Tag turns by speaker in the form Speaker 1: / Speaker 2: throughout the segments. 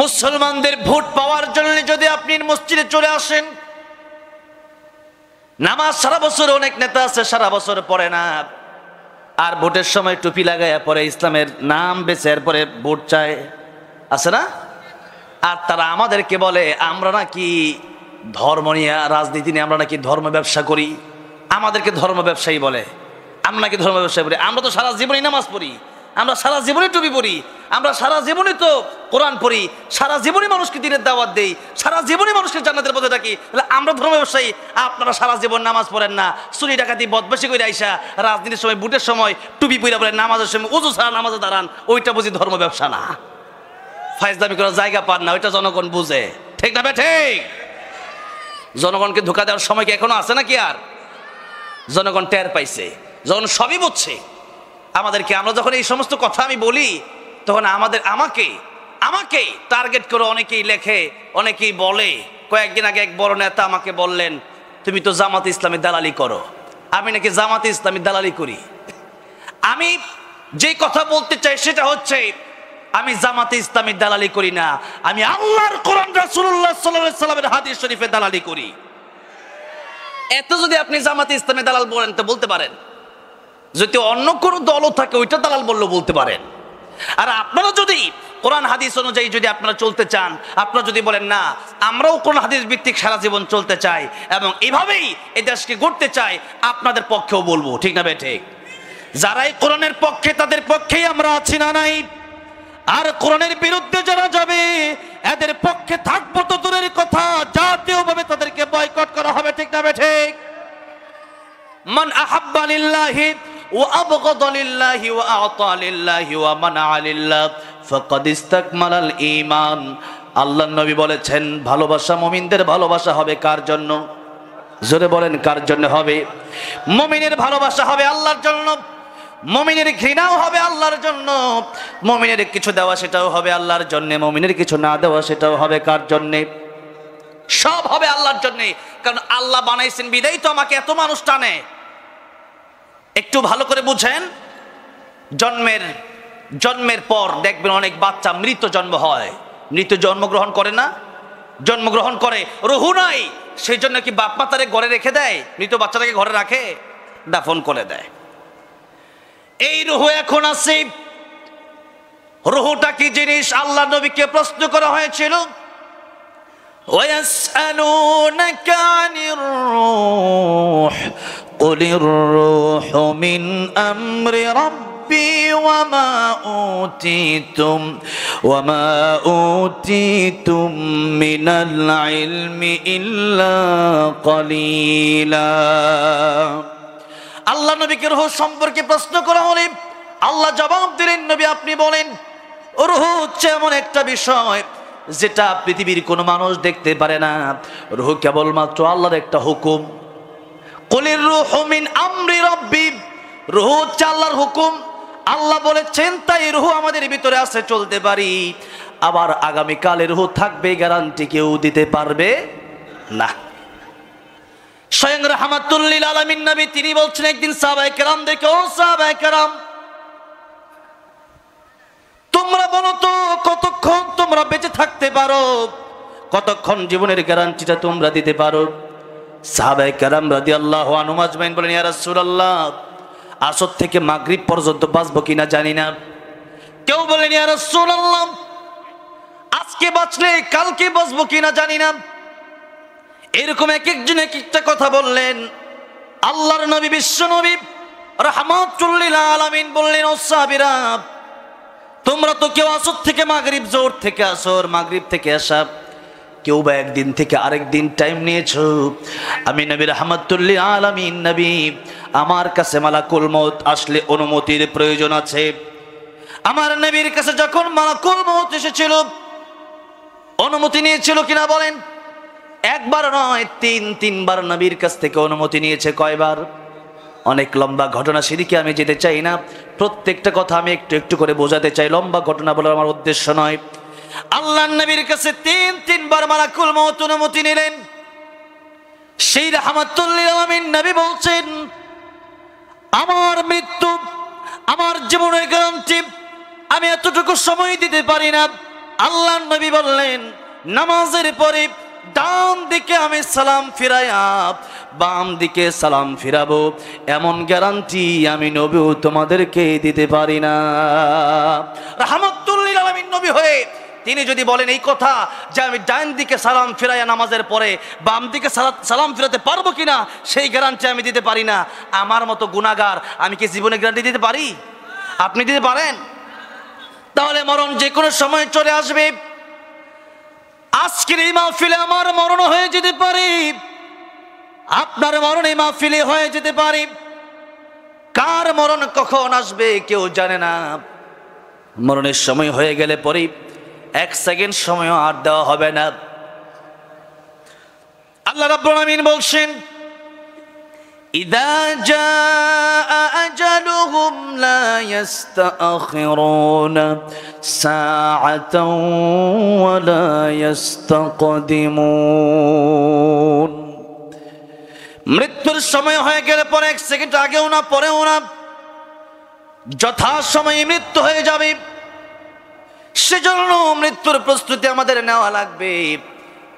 Speaker 1: মুসলমানদের ভোট পাওয়ার জন্য যদি আপনি মসজিদে চলে আসেন, নামাজ সারা বছর অনেক নেতা আছে সারা বছর পড়ে না, আর ভোটের সময় টুপি লাগাইয়া পরে ইসলামের নাম বেছে এরপরে ভোট চায়, আছে না? আর তারা আমাদেরকে বলে আমরা নাকি ধর্ম নিয়ে রাজনীতি নিয়ে আমরা নাকি ধর্ম ব্যবসা করি, আমাদেরকে ধর্ম ব্যবসায়ী বলে। আমরা নাকি ধর্ম ব্যবসায়ী বলি? আমরা তো সারা জীবনই নামাজ পড়ি, আমরা সারা জীবনই টুপি পড়ি, আমরা সারা জীবনই তো কোরআন পড়ি, সারা জীবনই মানুষকে দিনের দাওয়াত দেই, সারা জীবনই মানুষকে জান্নাতের পথে থাকি, তাহলে আমরা ধর্ম ব্যবসায়ী। আপনারা সারা জীবন নামাজ পড়েন না, চুরি ডাকাতি বদমাশি করে আইসা রাজনীতির সময় ভোটের সময় টুপি পইরা বলেন, নামাজের সময় ওযু ছাড়া নামাজে দাঁড়ান, ওইটা বুঝি ধর্ম ব্যবসা না? ফাইজলামি করার জায়গা পান না, ওইটা জনগণ বুঝে, ঠিক না? ঠিক। জনগণকে ধোঁকা দেওয়ার সময় কি এখনো আছে নাকি? আর জনগণ টের পাইছে, যখন সবই বুঝছে আমাদেরকে। আমরা যখন এই সমস্ত কথা আমি বলি তখন আমাকে টার্গেট করে অনেকেই লেখে, অনেকেই বলে। কয়েকদিন আগে এক বড় নেতা আমাকে বললেন, তুমি তো জামাতে ইসলামী দালালি করো। আমি নাকি জামাতে ইসলামী দালালি করি? আমি যে কথা বলতে চাই সেটা হচ্ছে, আমি জামাতে ইসলামী দালালি করি না, আমি আল্লাহর কোরআন রাসূলুল্লাহ সাল্লাল্লাহু আলাইহি সাল্লামের হাদিস শরীফে দালালি করি। এত যদি আপনি জামাতে ইসলামী দালাল বলেন তো বলতে পারেন, যদি অন্য কোনো দলও থাকে ওইটা দালাল বললেও বলতে পারেন। আর আপনারা যদি কোরআন হাদিস অনুযায়ী যদি আপনারা চলতে চান, আপনারা যদি বলেন না আমরাও কোরআন হাদিস ভিত্তিক সারা জীবন চলতে চাই এবং এইভাবেই এই দেশকে গড়তে চাই, আপনাদের পক্ষেও বলবো, ঠিক না ভাই? ঠিক। যারাই কোরআনের পক্ষে তাদের পক্ষেই আমরা আছি না নাই, আর কোরআনের বিরুদ্ধে যারা যাবে এদের পক্ষে থাকবো তো দূরের কথা, জাতীয়ভাবে তাদেরকে বয়কট করা হবে, ঠিক না ভাই? ঠিক। মান আহাব্বা লিল্লাহি ওয়া আবগাদা লিল্লাহি ওয়া আ'তা লিল্লাহি ওয়া মানা'a লিল্লাহ ফাকাদ ইসতাকমালাল ঈমান। আল্লাহর নবী বলেছেন, ভালোবাসা মুমিনদের ভালোবাসা হবে কার জন্য? জোরে বলেন, কার জন্য হবে? মুমিনের ভালোবাসা হবে আল্লাহর জন্য, মুমিনের ঘৃণাও হবে আল্লাহর জন্য, মুমিনের কিছু দেওয়া সেটাও হবে আল্লাহর জন্য, মুমিনের কিছু না দেওয়া সেটাও হবে কার জন্য? সব হবে আল্লাহর জন্য। কারণ আল্লাহ বানাইছেন বিদায় তো আমাকে এত মানুষ টানে। একটু ভালো করে বুঝেন, জন্মের পর দেখবেন অনেক বাচ্চা মৃত জন্ম হয়। মৃত জন্মগ্রহণ করে না? জন্মগ্রহণ করে, রুহু নাই, সেই জন্য কি বাপ মা তারে ঘরে রেখে দেয়? মৃত বাচ্চাটাকে ঘরে রাখে? দাফন করে দেয়। এই রুহু এখন আছে, রুহুটা কি জিনিস? আল্লাহ নবীকে প্রশ্ন করা হয়েছিল, وَيَسْأَلُونَكَ عَنِ الرُّوحِ قُلِ الرُّوحُ مِنْ أَمْرِ رَبِّي وَمَا أُوتِيتُم مِّنَ الْعِلْمِ إِلَّا قَلِيلًا। আল্লাহ নবীকে রূহ সম্পর্কে প্রশ্ন করা হলে আল্লাহ জবাব দিলেন, নবী আপনি বলেন, রূহ হচ্ছে এমন একটা বিষয় যেটা পৃথিবীর কোনো মানুষ দেখতে পারে না। রূহ কেবলমাত্র আল্লাহর একটা হুকুম। কুলির রূহু মিন আমরি রাব্বি, রূহ হচ্ছে আল্লাহর হুকুম। আল্লাহ বলেছেন তাই রূহ আমাদের ভিতরে আছে, চলতে পারি। আবার আগামীকালে রূহ থাকবে গ্যারান্টি কেউ দিতে পারবে না। স্বয়ং রাহমাতুল লিল আলামিন নবী তিনি বলছেন একদিন সাহাবায়ে কেরামদেরকে, ও সাহাবায়ে কেরাম, তোমরা বলো তো কতক্ষণ তোমরা বেঁচে থাকতে পারো, কতক্ষণ জীবনের গ্যারান্টিটা তোমরা দিতে পারো? সাহাবায়ে কেরাম রাদিয়াল্লাহু আনহুম আজমাইন বলেন, ইয়া রাসূলুল্লাহ, আসর থেকে মাগরিব পর্যন্ত বাঁচবো কিনা জানি না। কেউ বলেন, ইয়া রাসূলুল্লাহ, আজকে বাঁচলে কালকে বাঁচবো কিনা জানি না। এরকম এক একজন এক একটা কথা বললেন। আল্লাহর নবী বিশ্ব নবী রাহমাতুল লিল আলামিন বললেন, ও সাহাবীরা, তোমরা তো কেউ আসর থেকে মাগরিব, জোহর থেকে আসর, মাগরিব থেকে এশা, কেউ বা একদিন থেকে আরেক দিন টাইম নিয়েছো। আমি নবী রাহমাতুল লিল আলামিন নবী, আমার কাছে মালাকুল মউত আসলে অনুমতির প্রয়োজন আছে। আমার নবীর কাছে যখন মালাকুল মউত এসেছিল, অনুমতি নিয়েছিল কিনা বলেন? একবার নয়, তিনবার নবীর কাছ থেকে অনুমতি নিয়েছে। কয়বার? অনেক লম্বা ঘটনা, সেদিকে আমি যেতে চাই না। প্রত্যেকটা কথা আমি একটু একটু করে বোঝাতে চাই, লম্বা ঘটনা বলার আমার উদ্দেশ্য নয়। আল্লাহর নবীর কাছে তিনবার মালাকুল মউত অনুমতি নিলেন। সেই রাহমাতুল লিল আলামিন নবী বলছেন, আমার মৃত্যু আমার জীবনের গ্যারান্টি, আমি এতটুকু সময় দিতে পারি না। আল্লাহর নবী বললেন, নামাজের পরে ডান দিকে আমি সালাম ফিরাইয়া বাম দিকে সালাম ফিরাবো, এমন গ্যারান্টি আমি নবীও তোমাদেরকে দিতে পারি না। রাহমাতুল লিল আলামিন নবী হয়ে তিনি যদি বলেন এই কথা যে আমি ডান দিকে সালাম ফিরাইয়া নামাজের পরে বাম দিকে সালাম ফিরাতে পারবো কিনা, সেই গ্যারান্টি আমি দিতে পারি না। আমার মতো গুনাহগার আমি কি জীবনে গ্যারান্টি দিতে পারি? আপনি দিতে পারেন? তাহলে মরণ যে কোনো সময় চলে আসবে। আজকের এই মাহফিলে আমার মরণ হয়ে যেতে পারে, আপনার মরণ এই মাহফিলে হয়ে যেতে পারে। কার মরণ কখন আসবে কেউ জানে না। মরণের সময় হয়ে গেলে পরে এক সেকেন্ড সময়ও আর দেওয়া হবে না। আল্লাহ রাব্বুল আমিন বলছেন, ইযা জাআ আজালুহুম লা ইস্তাখিরুনা সাআতাও ওয়া লা ইস্তাকদিমুন। মৃত্যুর সময় হয়ে গেলে পরে এক সেকেন্ড আগেও না পরেও না, যথা সময়ে মৃত্যু হয়ে যাবে। সেজন্য মৃত্যুর প্রস্তুতি আমাদের নেওয়া লাগবে,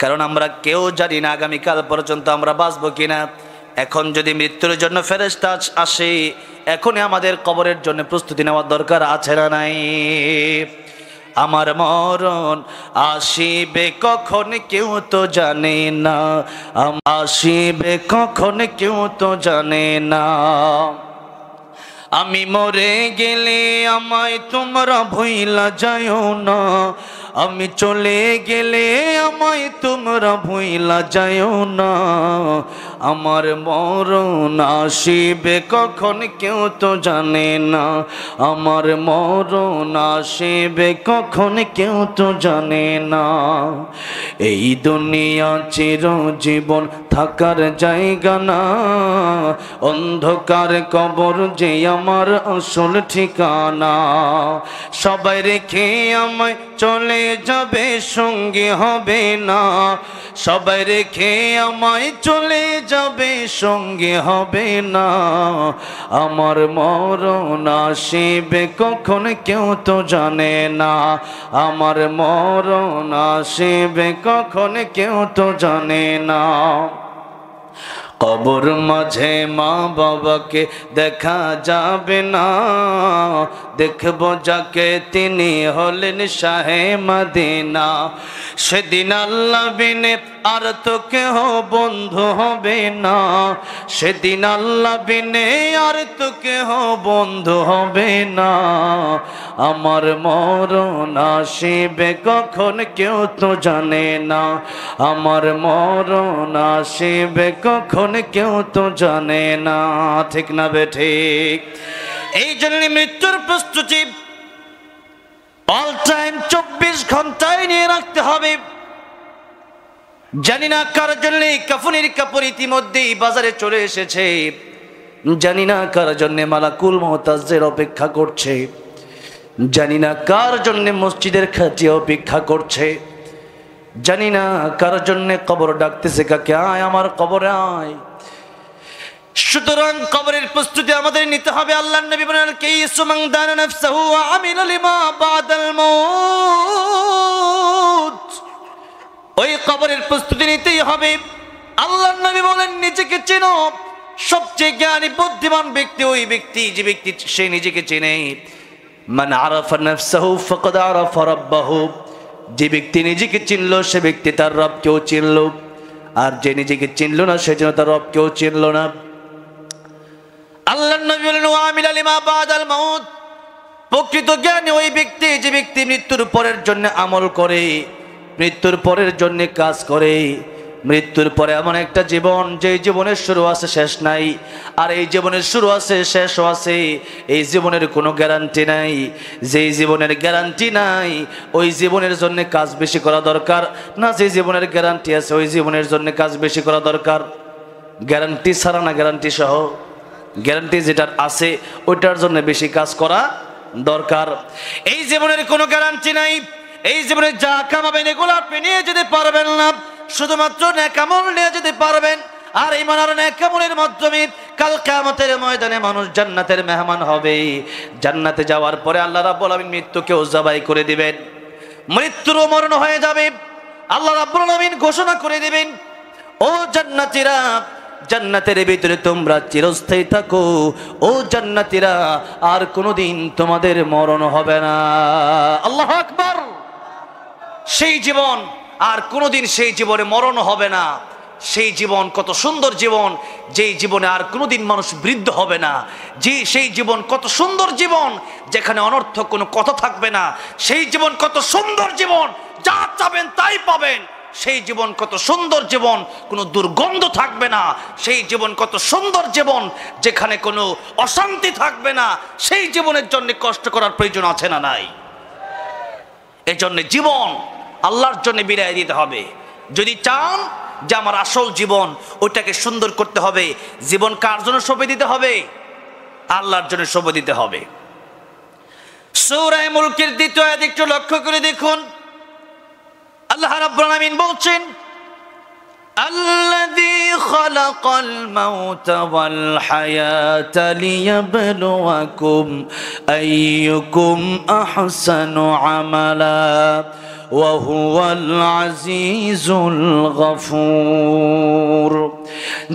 Speaker 1: কারণ আমরা কেউ জানি না আগামীকাল পর্যন্ত আমরা বাঁচবো কিনা। এখন যদি মৃত্যুর জন্য ফেরেশতা আসে, এখনই আমাদের কবরের জন্য প্রস্তুতি নেওয়ার দরকার আছে না নাই? আমার মরণ আসিবে কখন কেউ তো জানে না, আসিবে কখন কেউ তো জানে না। আমি মরে গেলে আমায় তোমরা ভুইলা যাও না, আমি চলে গেলে আমায় তোমরা ভুইলা যাও না। আমার মরণ আসিবে কখন কেউ তো জানে না, আমার মরণ আসিবে কখন কেউ তো জানে না। এই দুনিয়া চিরজীবন থাকার জায়গা না, অন্ধকার কবর যে আমার আসল ঠিকানা। সবাই রেখে আমায় চলে যাবে, সঙ্গে হবে না। সবাই রেখে আমায় চলে যাবে, সঙ্গে হবে না। আমার মরণ আসিবে কখন কেউ তো জানে না, আমার মরণ আসিবে কখন কেউ তো জানে না। কবর মাঝে মা বাবাকে দেখা যাবে না, দেখব যাকে তিনি হলেন শাহে মদিনা। সেদিন আল্লাহ বিনে আর তো কেহ বন্ধু হবে না, সেদিন আল্লাহ বিনে আর তো কেহ বন্ধু হবে না। আমার মরণ আসিবে কখন কেউ তো জানে না, আমার মরণ আসিবে কখন কেউ তো জানে না। ঠিক না বেঠিক? এই জন্য মৃত্যুর প্রস্তুতি অল টাইম 24 ঘন্টায় নিয়ে রাখতে হবে। জানি না কার জন্য কাফনের কাপড় ইতিমধ্যেই বাজারে চলে এসেছে, জানি না কার জন্য মালাকুল মুতাজ্জের অপেক্ষা করছে, জানি না কার জন্য মসজিদের খাটিয়া অপেক্ষা করছে, জানি না কার জন্য কবর ডাকতেছে কাকে, আয় আমার কবরে আয়। সুতরাং কবরের প্রস্তুতি আমাদের নিতে হবে। আল্লাহর নবী বলেন, কাইসু মান দানা নাফসাহু ওয়া আমিলা লিমা বাদাল মাউত। ওই কবরের প্রস্তুতি নিতেই হবে। আল্লাহর নবী বলেন, নিজেকে চেনো। সবচেয়ে জ্ঞানী বুদ্ধিমান ব্যক্তি ওই ব্যক্তি যে ব্যক্তি সে নিজেকে চেনে। মান আরাফা নাফসাহু ফাকাদ আরাফা রাব্বাহু। যে ব্যক্তি নিজেকে চিনল সে ব্যক্তি তার রবকেও চিনল, আর যে নিজেকে চিনল না সে যেন তার রবকেও চিনল না। আল্লাহর নবী বলেন, ওয়া আমিলা লিমা বাদাল মাউত। প্রকৃত জ্ঞানী ওই ব্যক্তি যে ব্যক্তি মৃত্যুর পরের জন্য আমল করে, মৃত্যুর পরের জন্য কাজ করে। মৃত্যুর পরে এমন একটা জীবন, যে জীবনের শুরু আছে শেষ নাই, আর এই জীবনের শুরু আছে শেষও আছে। এই জীবনের কোনো গ্যারান্টি নাই। যেই জীবনের গ্যারান্টি নাই ওই জীবনের জন্য কাজ বেশি করা দরকার না, যে জীবনের গ্যারান্টি আছে ওই জীবনের জন্য কাজ বেশি করা দরকার। গ্যারান্টি ছাড়া না গ্যারান্টি সহ, গ্যারান্টি যেটা আছে ওইটার জন্য বেশি কাজ করা দরকার। এই জীবনের কোনো গ্যারান্টি নাই। এই জীবনে যা কামাবেন এগুলো আপনি নিয়ে যেতে পারবেন না, শুধুমাত্র নেক আমল নিয়ে যেতে পারবেন। আর ঈমান আর নেক আমলের মাধ্যমে কাল কিয়ামতের ময়দানে মানুষ জান্নাতের মেহমান হবে। জান্নাতে যাওয়ার পরে আল্লাহ রাব্বুল আলামিন মৃত্যুকেও জবাই করে দিবেন। মৃত্যুরও মরণ হয়ে যাবে। আল্লাহ রাব্বুল আলামিন ঘোষণা করে দিবেন, ও জান্নাতীরা, জান্নাতের ভিতরে তোমরা চিরস্থায়ী থাকো। ও জান্নাতীরা, আর কোনোদিন তোমাদের মরণ হবে না। আল্লাহু আকবার। সেই জীবন, আর কোনোদিন সেই জীবনে মরণ হবে না। সেই জীবন কত সুন্দর জীবন, যেই জীবনে আর কোনোদিন মানুষ বৃদ্ধ হবে না। সেই জীবন কত সুন্দর জীবন, যেখানে অনর্থক কোনো কথা থাকবে না। সেই জীবন কত সুন্দর জীবন, যা চাবেন তাই পাবেন। সেই জীবন কত সুন্দর জীবন, কোনো দুর্গন্ধ থাকবে না। সেই জীবন কত সুন্দর জীবন, যেখানে কোনো অশান্তি থাকবে না। সেই জীবনের জন্য কষ্ট করার প্রয়োজন আছে না নাই? এজন্য জীবন আল্লাহর জন্য বিদায় দিতে হবে। যদি চান যে আমার আসল জীবন, ওইটাকে সুন্দর করতে হবে, জীবন কার জন্য সঁপে দিতে হবে? আল্লাহর জন্য সঁপে দিতে হবে। সূরা মুলকের দ্বিতীয় আয়াত একটু লক্ষ্য করে দেখুন। আল্লাহ রাব্বুল আলামিন বলছেন, আল্লাযী খালাকাল মাউতা ওয়াল হায়াতা লিয়াবলুয়াকুম আইয়ুকুম আহসানু আমালা ওয়া হুয়াল আজিজুল গফুর।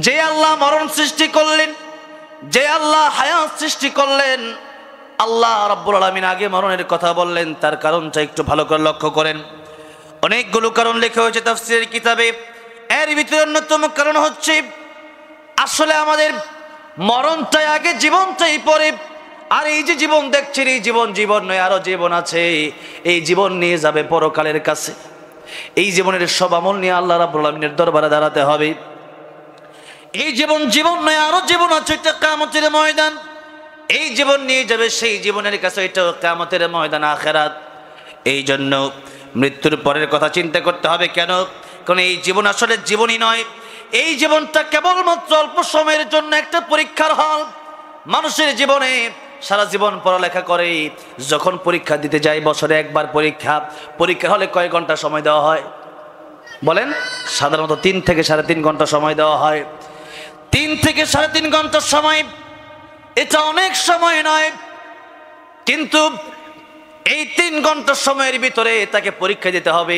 Speaker 1: যে আল্লাহ মরণ সৃষ্টি করলেন, যে আল্লাহ হায়াত সৃষ্টি করলেন, আল্লাহ রাব্বুল আলামিন আগে মরণের কথা বললেন। তার কারণটা একটু ভালো করে লক্ষ্য করেন। অনেকগুলো কারণ লেখা হয়েছে তাফসীরের কিতাবে। এর ভিতরে অন্যতম কারণ হচ্ছে, আসলে আমাদের মরণটাই আগে, জীবনটাই পরে। আর এই যে জীবন দেখছেন, এই জীবন জীবন নয়, আরো জীবন আছে। এই জীবন নিয়ে যাবে পরকালের কাছে। এই জীবনের সব আমল নিয়ে আল্লাহ রাব্বুল আলামিনের দরবারে দাঁড়াতে হবে। এই জীবন জীবন নয়, আরো জীবন আছে, এটা কিয়ামতের ময়দান। এই জীবন নিয়ে যাবে সেই জীবনের কাছে, এটা কিয়ামতের ময়দান, আখিরাত। এই জন্য মৃত্যুর পরের কথা চিন্তা করতে হবে। কেন? কারণ এই জীবন আসলে জীবনই নয়। এই জীবনটা কেবলমাত্র অল্প সময়ের জন্য একটা পরীক্ষার হল। মানুষের জীবনে সারা জীবন পড়ালেখা করে, যখন পরীক্ষা দিতে যায়, বছরে একবার পরীক্ষা। পরীক্ষা হলে কয় ঘন্টা সময় দেওয়া হয় বলেন? সাধারণত 3 থেকে 3.5 ঘন্টা সময় দেওয়া হয়। 3 থেকে 3.5 ঘন্টার সময়, এটা অনেক সময় নয়। কিন্তু এই 3 ঘন্টার সময়ের ভিতরে তাকে পরীক্ষা দিতে হবে।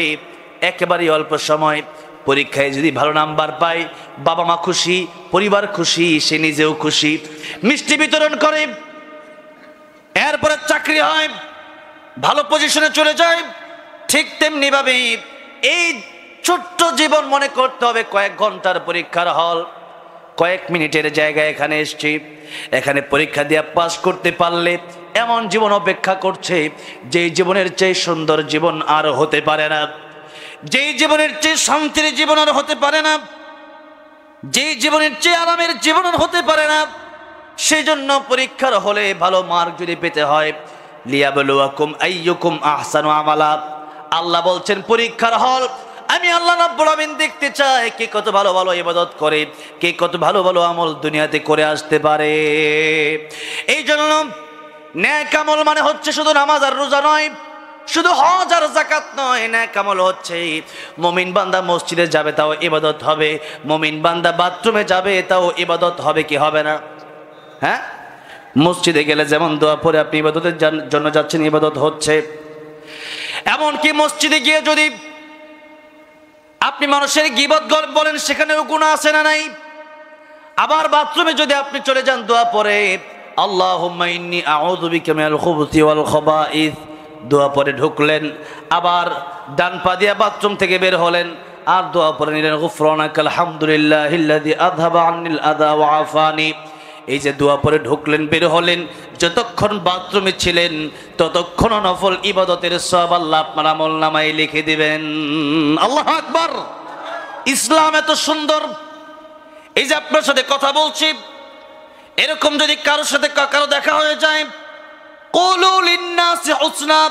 Speaker 1: একেবারেই অল্প সময়। পরীক্ষায় যদি ভালো নাম্বার পায়, বাবা মা খুশি, পরিবার খুশি, সে নিজেও খুশি, মিষ্টি বিতরণ করে। এরপরে চাকরি হয়, ভালো পজিশনে চলে যায়। ঠিক তেমনি ভাবে এই ছোট্ট জীবন মনে করতে হবে কয়েক ঘন্টার পরীক্ষার হল, কয়েক মিনিটের জায়গায় এখানে এসছি। এখানে পরীক্ষা দিয়ে পাস করতে পারলে এমন জীবন অপেক্ষা করছে, যেই জীবনের চেয়ে সুন্দর জীবন আর হতে পারে না, যেই জীবনের চেয়ে শান্তির জীবন আর হতে পারে না, যেই জীবনের চেয়ে আরামের জীবন আর হতে পারে না। সেই জন্য পরীক্ষার হলে ভালো মার্ক যদি পেতে হয়, লিয়াবলুয়াকুম আইয়ুকুম আহসানু আমালা। আল্লাহ বলছেন পরীক্ষার হল। আমি আল্লাহ রাব্বুল আলামিন দেখতে চাই কে কত ভালো ভালো ইবাদত করে, কে কত ভালো ভালো আমল দুনিয়াতে করে আসতে পারে। এই জন্য নেক আমল মানে হচ্ছে শুধু নামাজ আর রোজা নয়, শুধু হজ আর যাকাত নয়। নেক আমল হচ্ছে মুমিন বান্দা মসজিদে যাবে, তাও ইবাদত হবে। মুমিন বান্দা বাথরুমে যাবে, তাও ইবাদত হবে কি হবে না? হ্যাঁ, মসজিদে গেলে যেমন দোয়া পড়ে আপনি ইবাদতের জন্য যাচ্ছেন, ইবাদত হচ্ছে। এমনকি মসজিদে গিয়ে যদি আপনি মানুষের গীবত বলেন, সেখানেও গুনাহ আছে না নাই? আবার বাথরুমে যদি আপনি চলে যান, দোয়া পড়ে আল্লাহুম্মা ইন্নী আউযু বিকা মিনাল খুবুসি ওয়াল খাবাইস, দোয়া পড়ে ঢুকলেন। আবার ডান পা দিয়ে বাথরুম থেকে বের হলেন, আর দোয়া পড়ে নিলেন গুফরানাকাল হামদুলিল্লাহিল্লাযী আযহাবা আন্নিল আযা ওয়া আফানি। এই যে দোয়া পড়ে ঢুকলেন, বের হলেন, যতক্ষণ বাথরুমে ছিলেন ততক্ষণ নফল ইবাদতের সওয়াব আল্লাহ আপনার আমলনামায় লিখে দিবেন। আল্লাহু আকবার। ইসলাম এত সুন্দর। এই যে আপনার সাথে কথা বলছি, এরকম যদি কারোর সাথে কারো দেখা হয়ে যায়, কুলু লিন্নাসি হুসনা,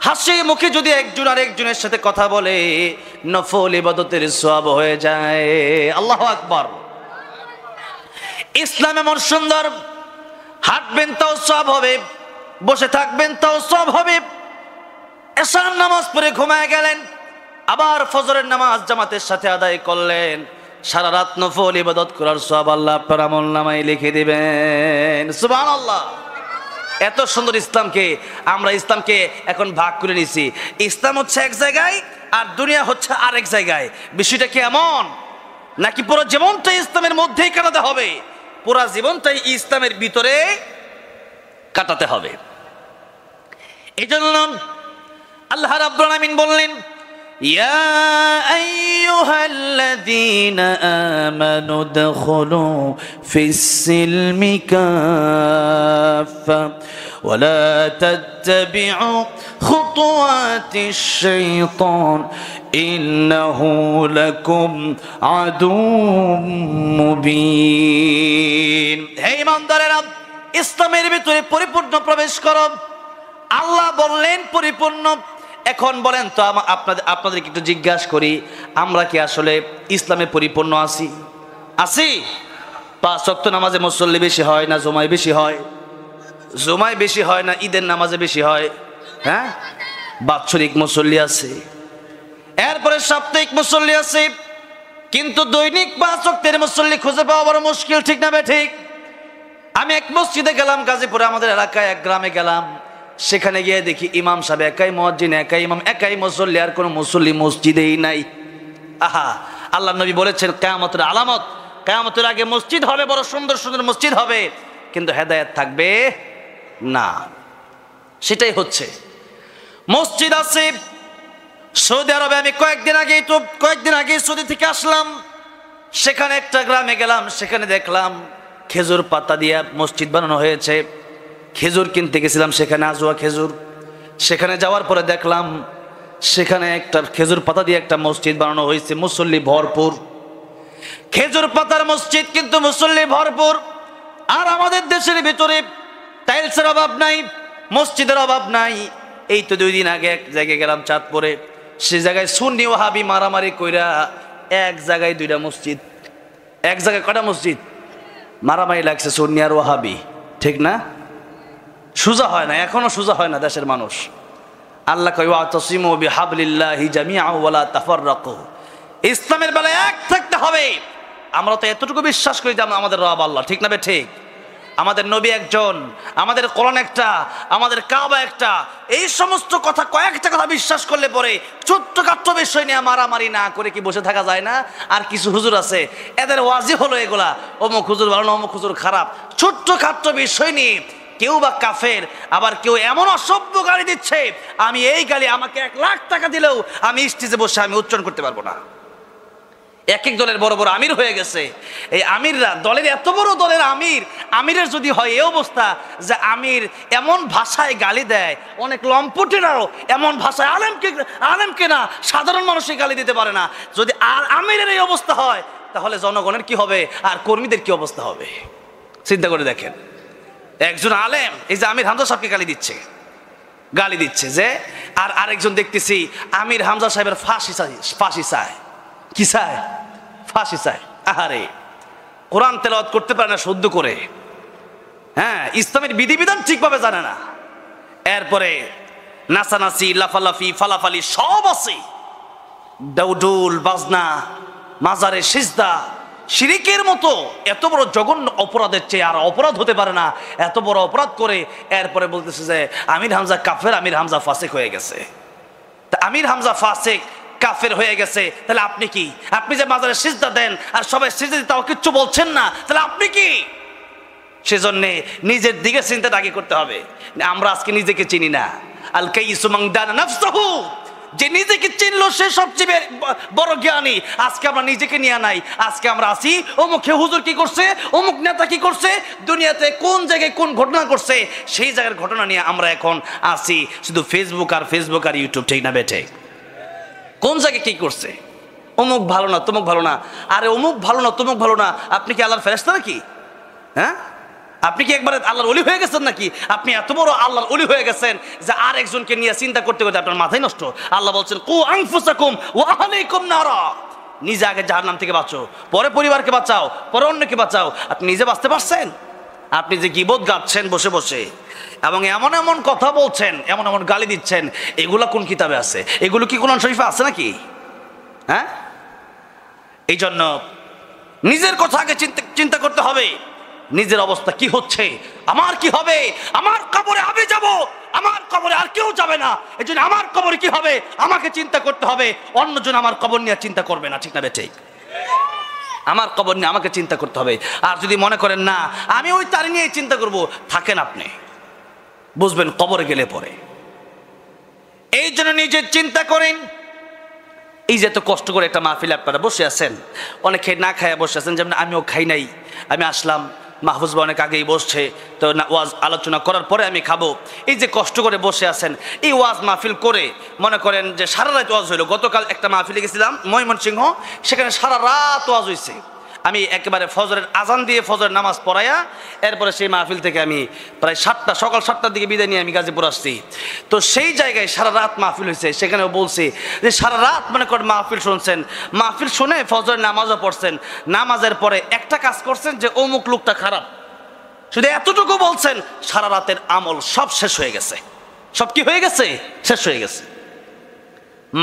Speaker 1: হাসি মুখে যদি একজন আরেকজনের সাথে কথা বলে, নফল ইবাদতের সওয়াব হয়ে যায়। আল্লাহু আকবার। ইসলাম এমন সুন্দর, হাঁটবেন তাও সওয়াব হবে, বসে থাকবেন তাও সওয়াব হবে। এশার নামাজ পড়ে ঘুমায় গেলেন, আবার ফজরের নামাজ জামাতের সাথে আদায় করলেন, সারা রাত নফল ইবাদত করার সওয়াব আল্লাহ আপনার আমলনামায় লিখে দিবেন। সুবহানাল্লাহ। এত সুন্দর ইসলামকে আমরা ইসলামকে এখন ভাগ করে নিছি। ইসলাম হচ্ছে এক জায়গায় আর দুনিয়া হচ্ছে আরেক জায়গায়। বিষয়টা কি এমন নাকি পুরো জীবনটাই ইসলামের মধ্যেই কাটাতে হবে? পুরো জীবনটাই ইসলামের ভিতরে কাটাতে হবে। এই জন্য আল্লাহ রাব্বুল আলামিন বললেন, ইয়া আইয়ুহাল্লাযীনা আমানু দুখুলু ফিস-সিলমি কাফা ওয়া লা তাত্তাবি'ু খুতুওয়াতিশ শাইতান ইন্নাহু লাকুম আদুউম মুবিন। হে ঈমানদারেরা, ইসলামের ভিতরে পরিপূর্ণ প্রবেশ করো। আল্লাহ বললেন পরিপূর্ণ। এখন বলেন তো আপনাদেরকে একটু জিজ্ঞাসা করি, আমরা কি আসলে ইসলামে পরিপূর্ণ আছি? আছি? 5 ওয়াক্ত নামাজে মুসল্লি বেশি হয় না জুমায় বেশি হয়? জুমায় বেশি হয় না ঈদের নামাজে বেশি হয়? হ্যাঁ, বাৎসরিক মুসল্লি আছে, এরপরে সাপ্তাহিক মুসল্লি আছে, কিন্তু দৈনিক 5 ওয়াক্তের মুসল্লি খুঁজে পাওয়া বড় মুশকিল, ঠিক না ঠিক? আমি এক মসজিদে গেলাম, গাজীপুরে আমাদের এলাকায় এক গ্রামে গেলাম। সেখানে গিয়ে দেখি ইমাম সাহেব একাই, মুয়াজ্জিন একাই, ইমাম একাই, মুসল্লি আর কোনো মুসল্লি মসজিদেই নাই। আহা, আল্লাহ নবী বলেছেন কিয়ামতের আলামত, কিয়ামতের আগে মসজিদ হবে, বড় সুন্দর সুন্দর মসজিদ হবে, কিন্তু হেদায়েত থাকবে না। সেটাই হচ্ছে, মসজিদ আছে সৌদি আরবে। আমি কয়েকদিন আগে সৌদি থেকে আসলাম। সেখানে একটা গ্রামে গেলাম, সেখানে দেখলাম খেজুর পাতা দিয়ে মসজিদ বানানো হয়েছে। খেজুর কিনতে গেছিলাম, সেখানে আজোয়া খেজুর। সেখানে যাওয়ার পরে দেখলাম সেখানে একটা খেজুর পাতা দিয়ে একটা মসজিদ বানানো হয়েছে, মুসল্লি ভরপুর। খেজুর পাতার মসজিদ কিন্তু মুসল্লি ভরপুর। আর আমাদের দেশের ভিতরে টাইলসের অভাব নাই, মসজিদের অভাব নাই। এই তো 2 দিন আগে এক জায়গায় গেলাম চাঁদপুরে, সে জায়গায় সুন্নি ওয়াহাবি মারামারি কইরা এক জায়গায় 2টা মসজিদ, এক জায়গায় কটা মসজিদ মারামারি লাগছে, সুন্নি আর ওয়াহাবি, ঠিক না? সোজা হয় না, এখনো সোজা হয় না দেশের মানুষ। আল্লাহ কয় ওয়াতাসিমু বিহাবলিল্লাহি জামিআ ওয়া লা তাফাররাকু। ইসলামের বেলায় এক থাকতে হবে। আমরা তো এতটুকু বিশ্বাস করি যে আমাদের রব আল্লাহ, ঠিক না ঠিক? আমাদের নবী একজন, আমাদের কোরআন একটা, আমাদের কাবা একটা। এই সমস্ত কথা, কয়েকটা কথা বিশ্বাস করলে পরে ছোট্টখাট্ট বিষয় নিয়ে মারামারি না করে কি বসে থাকা যায় না? আর কিছু হুজুর আছে, এদের ওয়াজি হলো এগুলা, অমুক হুজুর ভালো না অমুক হুজুর খারাপ। ছোট্টখাট্ট বিষয় নিয়ে কেউ বা কাফের, আবার কেউ এমন অসভ্য গালি দিচ্ছে, আমি এই গালি আমাকে 1 লাখ টাকা দিলেও আমি স্টেজে বসে আমি উচ্চারণ করতে পারবো না। এক এক দলের বড় বড় আমির হয়ে গেছে। এই আমিররা, দলের এত বড় দলের আমিরের যদি হয় এই অবস্থা যে আমির এমন ভাষায় গালি দেয়, অনেক লম্পটেরাও এমন ভাষায় আলেমকে না সাধারণ মানুষই গালি দিতে পারে না। যদি আমিরের এই অবস্থা হয়, তাহলে জনগণের কি হবে আর কর্মীদের কি অবস্থা হবে? চিন্তা করে দেখেন। একজন আলেম এই যে আমির হামজা সাহেবকে গালি দিচ্ছে যে, আর আরেকজন দেখতেছি আমির হামজা সাহেবের ফাঁসি চায়। কি চায়? ফাঁসি চায়। আহারে, কোরআন তেলাওয়াত করতে পারে না শুদ্ধ করে, হ্যাঁ, ইসলামের বিধিবিধান ঠিকভাবে জানে না। এরপরে নাচানাচি, লাফালাফি, ফালাফালি সব আছে, ডাউডুল বাজনা, মাজারে সিজদা, শিরিকের মতো এত বড় জঘন্য অপরাধের চেয়ে আর অপরাধ হতে পারে না। এত বড় অপরাধ করে এরপরে বলতেছে যে আমির হামজা কাফের, আমির হামজা ফাসিক হয়ে গেছে। তা আমির হামজা ফাসিক কাফের হয়ে গেছে, তাহলে আপনি কি? আপনি যে মাজারে সিজদা দেন আর সবাই সিজদা দিতে, তাও কিচ্ছু বলছেন না, তাহলে আপনি কি? সেজন্যে নিজের দিকে চিন্তাটা আগে করতে হবে। আমরা আজকে নিজেকে চিনি না। আল কাইয়িসু মান দানা নাফসাহু, যে নিজেকে চিনলো সে সবচেয়ে বড় জ্ঞানী। আজকে আমরা নিজেকে নিয়ে নাই, আজকে আমরা আসি অমুক হুজুর কি করছে, অমুক নেতা কি করছে, দুনিয়াতে কোন জায়গায় কোন ঘটনা করছে, সেই জায়গার ঘটনা নিয়ে আমরা এখন আসি শুধু ফেসবুক আর ইউটিউব, ঠিক না বেঠে? কোন জায়গায় কি করছে, অমুক ভালো না তমুক ভালো না। আরে অমুক ভালো না তমুক ভালো না, আপনি কি আল্লাহর ফেরেশতা নাকি? হ্যাঁ, আপনি কি একবারে আল্লাহর ওলি হয়ে গেছেন নাকি? আপনি এত বড় আল্লাহর ওলি হয়ে গেছেন যে আর একজনকে নিয়ে চিন্তা করতে করতে আপনার মাথায় নষ্ট। আল্লাহ বলছেন কু আনফুসাকুম ওয়া আহলিকুম নারা, নিজে আগে জাহান্নাম থেকে বাঁচো, পরে পরিবারকে বাঁচাও, পরে অন্যকে বাঁচাও। আপনি নিজে বাঁচতে পারছেন? আপনি যে গীবত গাচ্ছেন বসে বসে এবং এমন এমন কথা বলছেন, এমন এমন গালি দিচ্ছেন, এগুলা কোন কিতাবে আছে? এগুলো কি কোরআন শরীফে আছে নাকি? হ্যাঁ, এই জন্য নিজের কথা আগে চিন্তা করতে হবে। নিজের অবস্থা কি হচ্ছে, আমার কি হবে, আমার কবরে আমি যাব, আমার কবরে আর কেউ যাবে না, এজন্য আমার কবরে কি হবে আমাকে চিন্তা করতে হবে, অন্যজন আমার কবর নিয়ে চিন্তা করবে না। ঠিক না বেঠিক? আমার কবর নিয়ে আমাকে চিন্তা করতে হবে। আর যদি মনে করেন না আমি ওই তার নিয়ে চিন্তা করব, থাকেন আপনি, বুঝবেন কবরে গেলে পরে। এই জন্য নিজের চিন্তা করেন। এই যে এত কষ্ট করে একটা মাহফিলে আপনারা বসে আছেন, অনেকে না খায়া বসে আছেন, যেমন আমিও খাই নাই, আমি আসলাম, মাহফুজ ভাই অনেক আগেই বসছে, তো ওয়াজ আলোচনা করার পরে আমি খাবো। এই যে কষ্ট করে বসে আছেন, এই ওয়াজ মাহফিল করে মনে করেন যে সারা রাত ওয়াজ হইলো। গতকাল একটা মাহফিলে গেছিলাম ময়মনসিংহ, সেখানে সারা রাত ওয়াজ হয়েছে। আমি একেবারে ফজরের আজান দিয়ে ফজরের নামাজ পড়াইয়া এরপরে সেই মাহফিল থেকে আমি প্রায় সকাল 7টার দিকে বিদায় নিয়ে আমি গাজীপুর আসছি। তো সেই জায়গায় সারা রাত মাহফিল হয়েছে, সেখানেও বলছি যে সারা রাত মনে করেন মাহফিল শুনছেন, মাহফিল শুনে ফজরের নামাজও পড়ছেন, নামাজের পরে একটা কাজ করছেন যে অমুক লোকটা খারাপ, শুধু এতটুকু বলছেন, সারা রাতের আমল সব শেষ হয়ে গেছে। সব কি হয়ে গেছে? শেষ হয়ে গেছে।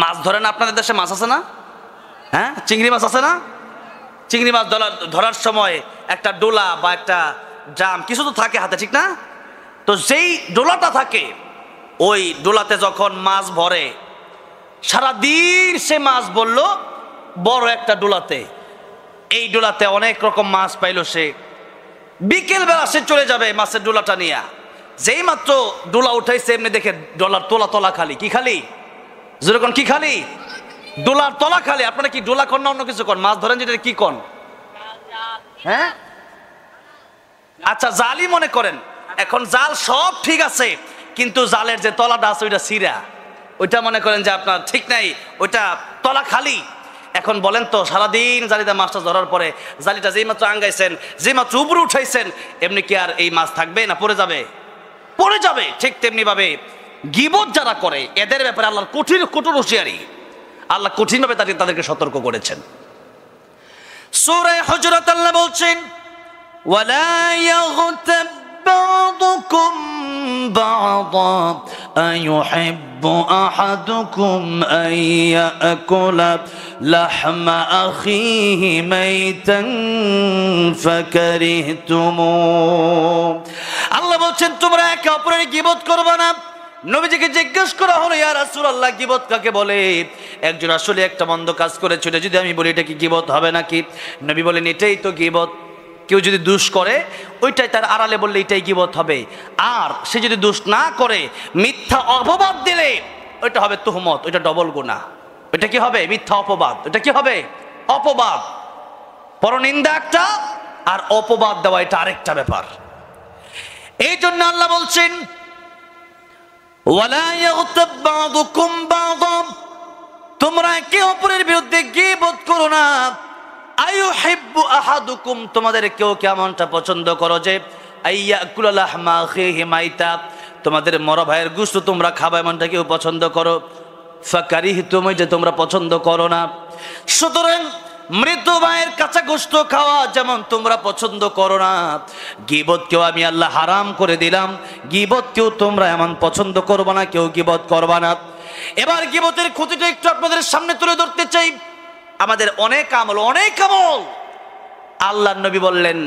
Speaker 1: মাছ ধরেন, আপনাদের দেশে মাছ আছে না? হ্যাঁ, চিংড়ি মাছ আছে না? চিংড়ি মাছ ধরার সময় একটা ডোলা বা একটা ড্রাম কিছু তো থাকে হাতে, ঠিক না? তো যেই ডোলাটা থাকে, ওই ডোলাতে যখন মাছ ভরে, সারাদিন সে মাছ বলল বড় একটা ডোলাতে, এই ডোলাতে অনেক রকম মাছ পাইলো সে, বিকেল বেলা সে চলে যাবে মাছের ডোলাটা নিয়ে। যেই মাত্র ডোলা উঠাইছে এমনি দেখে ডলার তলা খালি। কি খালি? যেরকম কি খালি? ডোলার তলা খালি। আপনারা কি ডোলা কন না অন্য কিছু কন? মাছ ধরেন যেটা কি কন? হ্যাঁ, আচ্ছা, জালই মনে করেন। এখন জাল সব ঠিক আছে, কিন্তু জালের যে তলাটা আছে ওইটা সিরা, ওইটা মনে করেন যে আপনার ঠিক নাই, ওইটা তলা খালি। এখন বলেন তো, সারাদিন জালিতে মাছটা ধরার পরে জালিটা যেই মাত্র আঙ্গাইছেন, যেই মাত্র উপরে উঠাইছেন, এমনি কি আর এই মাছ থাকবে না পড়ে যাবে? পড়ে যাবে। ঠিক তেমনি ভাবে গীবত যারা করে, এদের ব্যাপারে আল্লাহর কঠোর হুঁশিয়ারি, আল্লাহ কঠিনভাবে তাদেরকে সতর্ক করেছেন। সূরা হুজুরাত আল্লাহ বলছেন, ওয়ালা ইয়াগতাব বা'দুকুম বা'দা আইয়ুহিব্বু আহাদুকুম আন ইয়াকুলা লাহমা আখিহি মাইতান ফাকারিহতুমু। আল্লাহ বলছেন তোমরা একে অপরের গীবত করবে না। নবীজিকে জিজ্ঞেস করা হলো, ইয়া রাসূলুল্লাহ, গীবত কাকে বলে? একজন আসলে একটা মন্দ কাজ করেছিল, যদি আমি বলি এটা কি গীবত হবে নাকি? নবী বলেন এটাই তো গীবত। কেউ যদি দোষ করে ওইটাই তার আড়ালে বললে এটাই গীবত হবে। আর সে যদি দোষ না করে মিথ্যা অপবাদ দিলে ওইটা হবে তুহমত, ওইটা ডবল গুনাহ। ওইটা কি হবে? মিথ্যা অপবাদ। ওইটা কি হবে? অপবাদ। পরনিন্দা একটা, আর অপবাদ দেওয়া এটা আরেকটা ব্যাপার। এই জন্য আল্লাহ বলছেন, ওয়ালা ইয়াগতাব বা'দুকুম বা'দা, তোমরা একে অপরের বিরুদ্ধে গীবত করো না। আইয়ুহিব্বু আহাদুকুম, তোমাদের কেউ কেমনটা পছন্দ করো যে আইয়াকুলা লাহমা আখিহি মাইতা, তোমাদের মরা ভাইয়ের গোশত তোমরা খাবা, এমনটা কেউ পছন্দ করো। ফাকারিহতুম, যে তোমরা পছন্দ করো না। সুতরাং মৃত ভাইয়ের কাঁচা গোশত খাওয়া যেমন তোমরা পছন্দ করো না, গীবতকেও আমি আল্লাহ হারাম করে দিলাম। গীবতকেও তোমরা এমন পছন্দ করবা না, কেউ গীবত করবা না। এবার গীবতের ক্ষতিটা একটু আপনাদের সামনে তুলে ধরতে চাই। আমাদের অনেক আমল আল্লাহর নবী বললেন,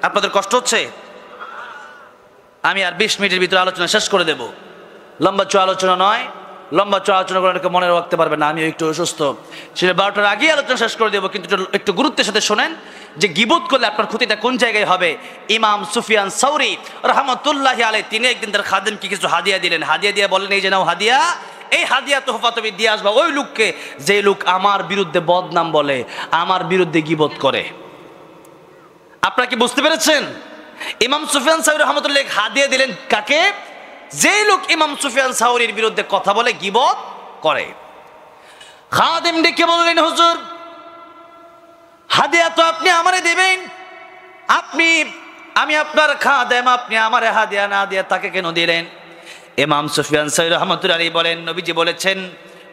Speaker 1: আপনাদের কষ্ট হচ্ছে? আমি আর 20 মিনিটের ভিতরে আলোচনা শেষ করে দেব। লম্বা চোয়া আলোচনা নয়, লম্বা চোয়া আলোচনা করে অনেকে মনে রাখতে পারবে না, আমিও একটু অসুস্থ, সেটা 12টার আগেই আলোচনা শেষ করে দেবো। কিন্তু একটু গুরুত্বের সাথে শোনেন যে গীবত করলে আপনার ক্ষতিটা কোন জায়গায় হবে। ইমাম সুফিয়ান সাউরি রাহমাতুল্লাহি আলাইহি তিনি একদিন তার খাদেমকে কিছু হাদিয়া দিলেন। হাদিয়া দিয়ে বললেন, এই যে নাও হাদিয়া, এই হাদিয়া তোহফা তুমি দিয়ে আসবা ওই লোককে যে লোক আমার বিরুদ্ধে বদনাম বলে, আমার বিরুদ্ধে গীবত করে। আপনারা কি বুঝতে পেরেছেন? ইমাম সুফিয়ান সাউরি রাহমাতুল্লাহি হাদিয়া দিলেন কাকে? যে লোক ইমাম সুফিয়ান সাউরির বিরুদ্ধে কথা বলে, গীবত করে। খাদেম ডেকে বললেন, হুজুর হাদিয়া তো আপনি আমারে দিবেন, আমি আপনার খাদেম, আপনি আমারে হাদিয়া না দিয়ে তাকে কেন দিলেন? ইমাম সুফিয়ান সাউরি রাহমাতুল্লাহি বলেন, নবীজি বলেছেন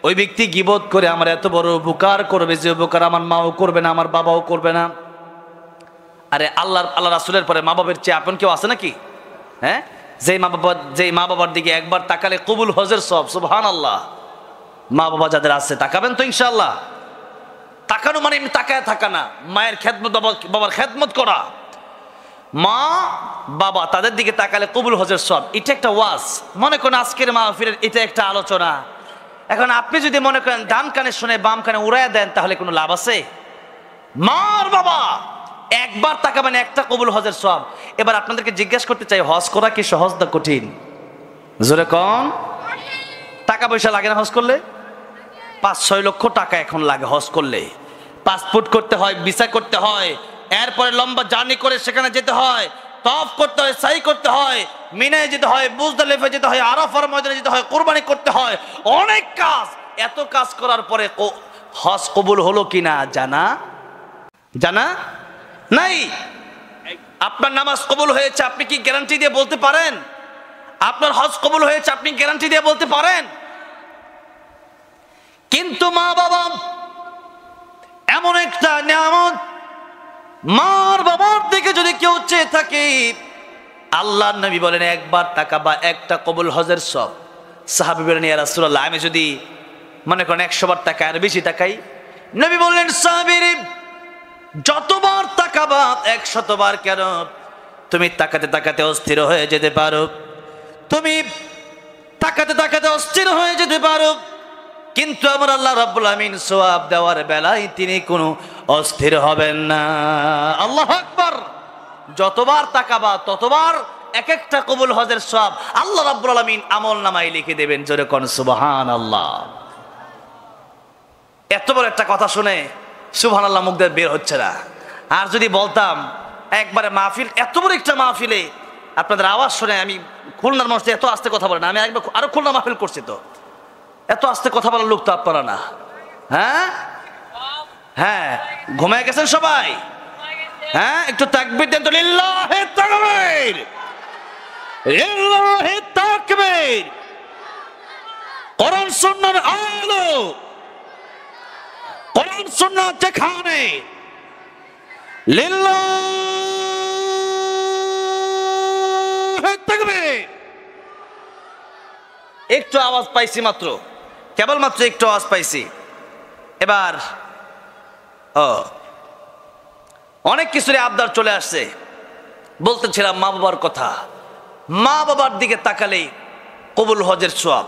Speaker 1: ওই ব্যক্তি গীবত করে আমার এত বড় উপকার করবে যে উপকার আমার মাও করবে না, আমার বাবাও করবে না। আরে আল্লাহ রাসূলের পরে মা বাবার চেয়ে আপন কেউ আছে নাকি? হ্যাঁ, যেই মা বাবার দিকে একবার তাকালে কবুল হজের সব। সুবহানাল্লাহ। মা বাবা যাদের আছে তাকাবেন তো ইনশাআল্লাহ। তাকানো মানে এমনি তাকায় থাকা না, মায়ের খেদমত, বাবার খেদমত করা। মা বাবা তাদের দিকে তাকালে কবুল হজের সব, এটা একটা ওয়াজ। মনে করেন আজকের মাহফিলের এটা একটা আলোচনা। এখন আপনি যদি মনে করেন ডান কানে শুনে বাম কানে উড়াইয়া দেন, তাহলে কোনো লাভ আছে? মার বাবা একবার তাকাবেন, একটা কবুল হজের সব। এবার আপনাদেরকে জিজ্ঞেস করতে চাই, হজ করা কি সহজ না কঠিন? জোরে কন। টাকা পয়সা লাগে না হজ করলে? 5-6 লক্ষ টাকা এখন লাগে হজ করলে। পাসপোর্ট করতে হয়, ভিসা করতে হয়, এরপরে লম্বা জার্নি করে সেখানে যেতে হয়, তওয়াফ করতে হয়, সাই করতে হয়, মিনায় যেতে হয়, মুজদালিফায় যেতে হয়, আরাফার ময়দানে যেতে হয়, কুরবানি করতে হয়, অনেক কাজ। এত কাজ করার পরে হজ কবুল হলো কিনা জানা নাই। আপনার নামাজ কবুল হয়েছে আপনি কি গ্যারান্টি দিয়ে বলতে পারেন? আপনার হজ কবুল হয়েছে আপনি গ্যারান্টি দিয়ে বলতে পারেন? কিন্তু মা বাবা এমন একটা নিয়ামত, মার বাবার দিকে যদি কেউ চেয়ে থাকে, আল্লাহর নবী বলেন একবার তাকাবা একটা কবুল হজের সব। সাহাবী বলেন ইয়া রাসূলুল্লাহ, আমি যদি মনে করেন 100 বার তাকাই আর বেশি তাকাই? নবী বললেন সাহাবীর যতবার তাকাবা 100 বার কেন, তুমি তাকাতে তাকাতে অস্থির হয়ে যেতে পারো, তুমি তাকাতে তাকাতে অস্থির হয়ে যেতে পারো, কিন্তু আমার আল্লাহ রাব্বুল আমিন সওয়াব দেওয়ার বেলায় তিনি কোনো অস্থির হবেন না। আল্লাহু আকবার। যতবার তাকাবা ততবার এক একটা কবুল হজের সওয়াব আল্লাহ রাব্বুল আমিন আমলনামায় লিখে দেবেন। জোরে কোন সুবহানাল্লাহ। এত বড় একটা কথা শুনে সুবহানাল্লাহ মুখ দিয়ে বের হচ্ছে না। আর যদি বলতাম একবারে মাহফিল, এত বড় একটা মাহফিলে আপনাদের আওয়াজ শুনে, আমি খুলনার মানুষ এত আস্তে কথা বলে না, আমি একবার আরো খুলনা মাহফিল করছি, তো এত আস্তে কথা বলার লোক তো আপনারা না। হ্যাঁ হ্যাঁ, ঘুমায় গেছেন সবাই? হ্যাঁ, একটু তাকবীর দেন তো। লিল্লাহি তাকবীর, লিল্লাহি তাকবীর। কোরআন সুন্নাহর আলো, কোরআন সুন্নাহ যেখানে, লিল্লাহি তাকবীর। একটু আওয়াজ পাইছি মাত্র, কেবলমাত্র একটু আওয়াজ পাইছি। এবার অনেক কিছুর আবদার চলে আসছে। বলতেছিলাম মা বাবার কথা। মা বাবার দিকে তাকালে কবুল হজের সওয়াব।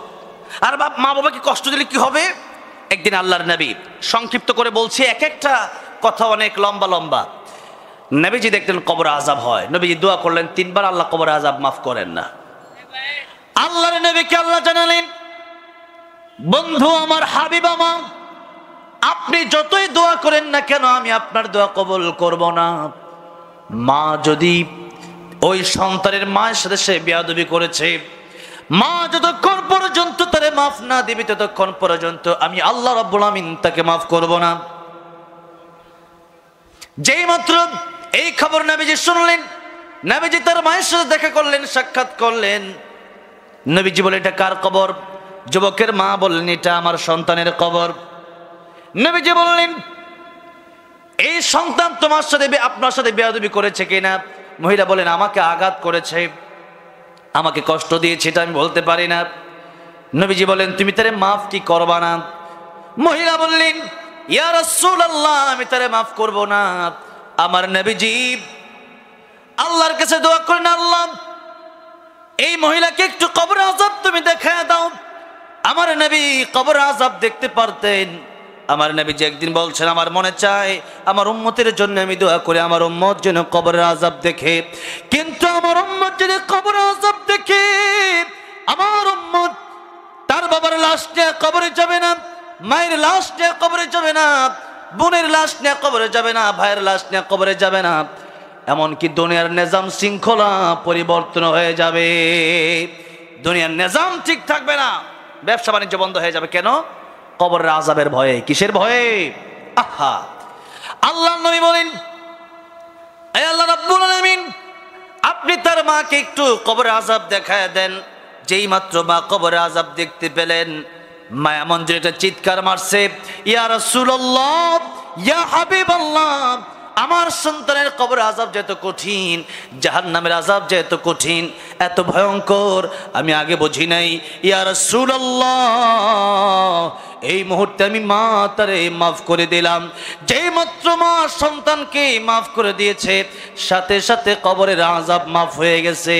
Speaker 1: আর মা বাবাকে কষ্ট দিলে কি হবে? একদিন আল্লাহর নবী, সংক্ষিপ্ত করে বলছি, এক একটা কথা অনেক লম্বা লম্বা। নবীজি দেখলেন কবর আযাব হয়, নবীজি দোয়া করলেন 3 বার, আল্লাহ কবর আযাব মাফ করেন না। আল্লাহর নবীকে আল্লাহ জানালেন, বন্ধু আমার, হাবিব আমার, আপনি যতই দোয়া করেন না কেন আমি আপনার দোয়া কবুল করব না। মা যদি ওই সন্তানের মায়ের সাথে সে বেয়াদবি করেছে, মা যতক্ষণ পর্যন্ত তারে মাফ না দিবে ততক্ষণ পর্যন্ত আমি আল্লাহ রাব্বুল আমিন তাকে মাফ করব না। যেই মাত্র এই খবর নবীজি শুনলেন, নবীজি তার মায়ের সাথে দেখা করলেন, সাক্ষাৎ করলেন। নবীজি বলে, এটা কার কবর? যুবকের মা বললেন, এটা আমার সন্তানের কবর। নবীজি বললেন, এই সন্তান তোমার সাথে আপনার সাথে বেয়াদবি করেছে কিনা? মহিলা বলেন, আমাকে আঘাত করেছে, আমাকে কষ্ট দিয়েছে, এটা আমি বলতে পারি না। নবীজি বলেন, তুমি তারে মাফ কি করবা না? মহিলা বললেন, ইয়া রাসূলুল্লাহ, আমি তারে মাফ করব না। আমার নবীজি আল্লাহর কাছে দোয়া করেন, আল্লাহ এই মহিলাকে একটু কবর আযাব তুমি দেখায় দাও। আমার নবী কবর আযাব দেখতে পারতেন। আমার নবীজি একদিন বলছেন, আমার মনে চায় আমার উম্মতের জন্য আমি দোয়া করি, আমার উম্মত যেন কবরের আযাব দেখে। কিন্তু আমার উম্মত যদি কবর আযাব দেখে, আমার উম্মত তার বাবার লাশ নিয়ে কবরে যাবে না, মায়ের লাশ নিয়ে কবরে যাবে না, বোনের লাশ নিয়ে কবরে যাবে না, ভাইয়ের লাশ নিয়ে কবরে যাবে না। এমনকি দুনিয়ার নিজাম শৃঙ্খলা পরিবর্তন হয়ে যাবে, দুনিয়ার নিজাম ঠিক থাকবে না, ব্যবসা বাণিজ্য বন্ধ হয়ে যাবে। কেন? কবরের আযাবের ভয়ে। কিসের ভয়ে? আহা, আল্লাহ নবী বলেন, হে আল্লাহ রাব্বুল আলামিন, আপনি তার মাকে একটু কবরের আযাব দেখায় দেন। যেই মাত্র মা কবরের আযাব দেখতে পেলেন, মা এমন যে একটা চিৎকার মারছে, ইয়া রাসূলুল্লাহ, ইয়া হাবিবাল্লাহ, আমার সন্তানের কবর আযাব যেত কঠিন, জাহান্নামের আযাব যেত কঠিন, এত ভয়ঙ্কর আমি আগে বুঝি নাই। ইয়া রাসূলুল্লাহ, এই মুহূর্তে আমি মা তারে মাফ করে দিলাম। যেই মাত্র মা সন্তানকে মাফ করে দিয়েছে, সাথে সাথে কবরের আযাব মাফ হয়ে গেছে।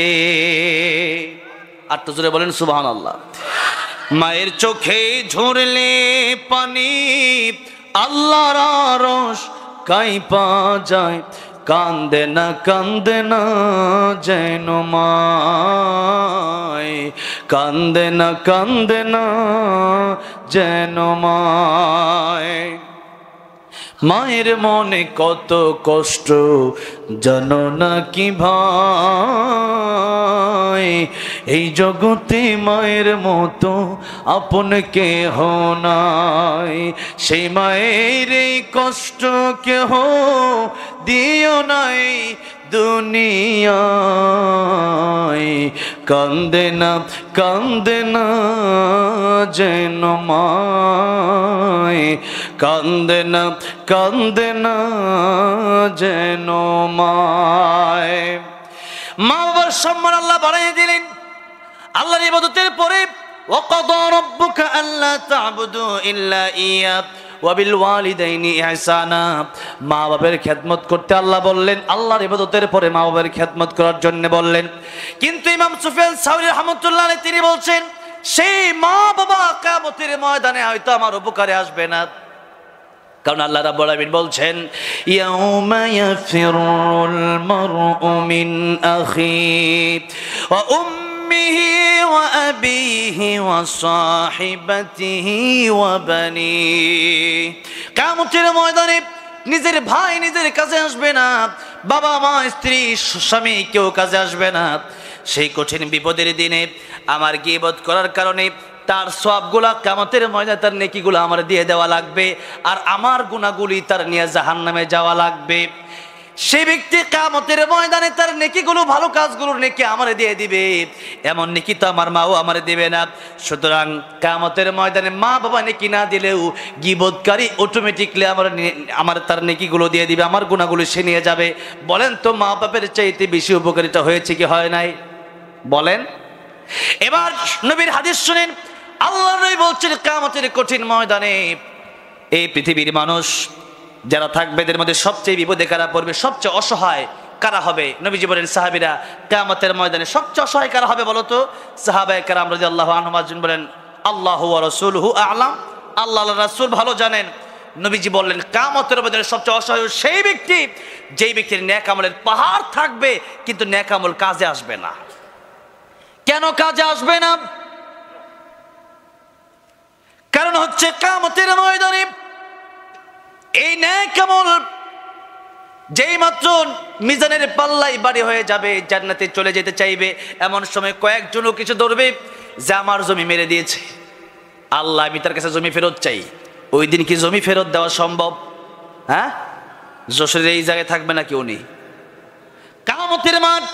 Speaker 1: আর তো জোরে বলেন সুবহানাল্লাহ। মায়ের চোখে ঝরলে পানি, আল্লাহর আরশ কাঁইপা যায়, কান্দে না যেন মায়, কান্দে না যেন মায়। মায়ের মনে কত কষ্ট জানো না কি ভাই, এই জগতে মায়ের মতো আপন কেহ নাই। সেই মায়ের এই কষ্ট কেহ দিও নাই দুনিয়ায়, কান্দে না যেন মায়, কান্দে না যেন মায়। মা বাবার সম্মান আল্লাহ বাড়াইয়ে দিলেন। আল্লাহর ইবাদতের পরে ওয়াকাদা রাব্বুকা আল্লা তা'বুদু ইল্লা ইয়্যাহ ওয়া বিল ওয়ালিদাইনি ইহসানা। মা বাবার খেদমত করতে আল্লাহ বললেন, আল্লাহর ইবাদতের পরে মা বাবার খেদমত করার জন্য বললেন। কিন্তু ইমাম সুফিয়ান সাউরি রাহমাতুল্লাহ আলাইহি তিনি বলছেন, সেই মা বাবা কিয়ামতের ময়দানে হয়তো আমার উপকারে আসবে না। কারণ আল্লাহ রাব্বুল আলামিন বলছেন, ইয়াউমা ইয়াফিরুল মারউ মিন আখিহি ওয়া উম্মিহি ওয়া আবিহি ওয়া সাহিবাতিহি ওয়া বানিহি। কিয়ামতের ময়দানে নিজের ভাই নিজের কাছে আসবে না, বাবা মা স্ত্রী স্বামী কেউ কাছে আসবে না। সেই কঠিন বিপদের দিনে আমার গীবত করার কারণে তার সওয়াবগুলা কিয়ামতের ময়দানে তার নেকিগুলো আমার দিয়ে দেওয়া লাগবে, আর আমার গুনাহগুলি তার নিয়ে জাহান্নামে যাওয়া লাগবে। সেই ব্যক্তি কিয়ামতের ময়দানে তার নেকিগুলো, ভালো কাজগুলোর নেকি আমারে দিয়ে দিবে, এমন নেকি তো আমার মাও আমারে দিবে না। সুতরাং কিয়ামতের ময়দানে মা বাবা নেকি না দিলেও গীবতকারী অটোমেটিকলি আমার তার নেকিগুলো দিয়ে দিবে, আমার গুনাহগুলো সে নিয়ে যাবে। বলেন তো মা বাপের চাইতে বেশি উপকারিতা হয়েছে কি হয় নাই? বলেন। এবার নবীর হাদিস শুনেন, আল্লাহ নবী বলছেন কিয়ামতের কঠিন ময়দানে এই পৃথিবীর মানুষ যারা থাকবে এদের মধ্যে সবচেয়ে বিপদে কারা পড়বে, সবচেয়ে অসহায় কারা হবে? নবীজি বলেন, সাহাবীরা কিয়ামতের ময়দানে সবচেয়ে অসহায় কারা হবে বলো তো? সাহাবায়ে কেরাম রাদিয়াল্লাহু আনহুম আজমাইন বলেন, আল্লাহু ওয়া রাসূলুহু আ'লাম, আল্লাহ ওয়া রাসূল ভালো জানেন। নবীজি বললেন, কিয়ামতের ময়দানে সবচেয়ে অসহায় সেই ব্যক্তি যেই ব্যক্তির নেক আমলের পাহাড় থাকবে কিন্তু নেক আমল কাজে আসবে না। কেন কাজে আসবে না? কারণ হচ্ছে কিয়ামতের ময়দানে এই নেক আমল যেই মাত্র মিজানের পাল্লাই বাড়ি হয়ে যাবে, জান্নাতে চলে যেতে চাইবে, এমন সময় কয়েকজনও কিছু ধরবে যে আমার জমি মেরে দিয়েছে, আল্লাহ আমি তার কাছে জমি ফেরত চাই। ওই দিন কি জমি ফেরত দেওয়া সম্ভব? হ্যাঁ, যশোরের এই জায়গায় থাকবে নাকি উনি? কিয়ামতের মাঠ,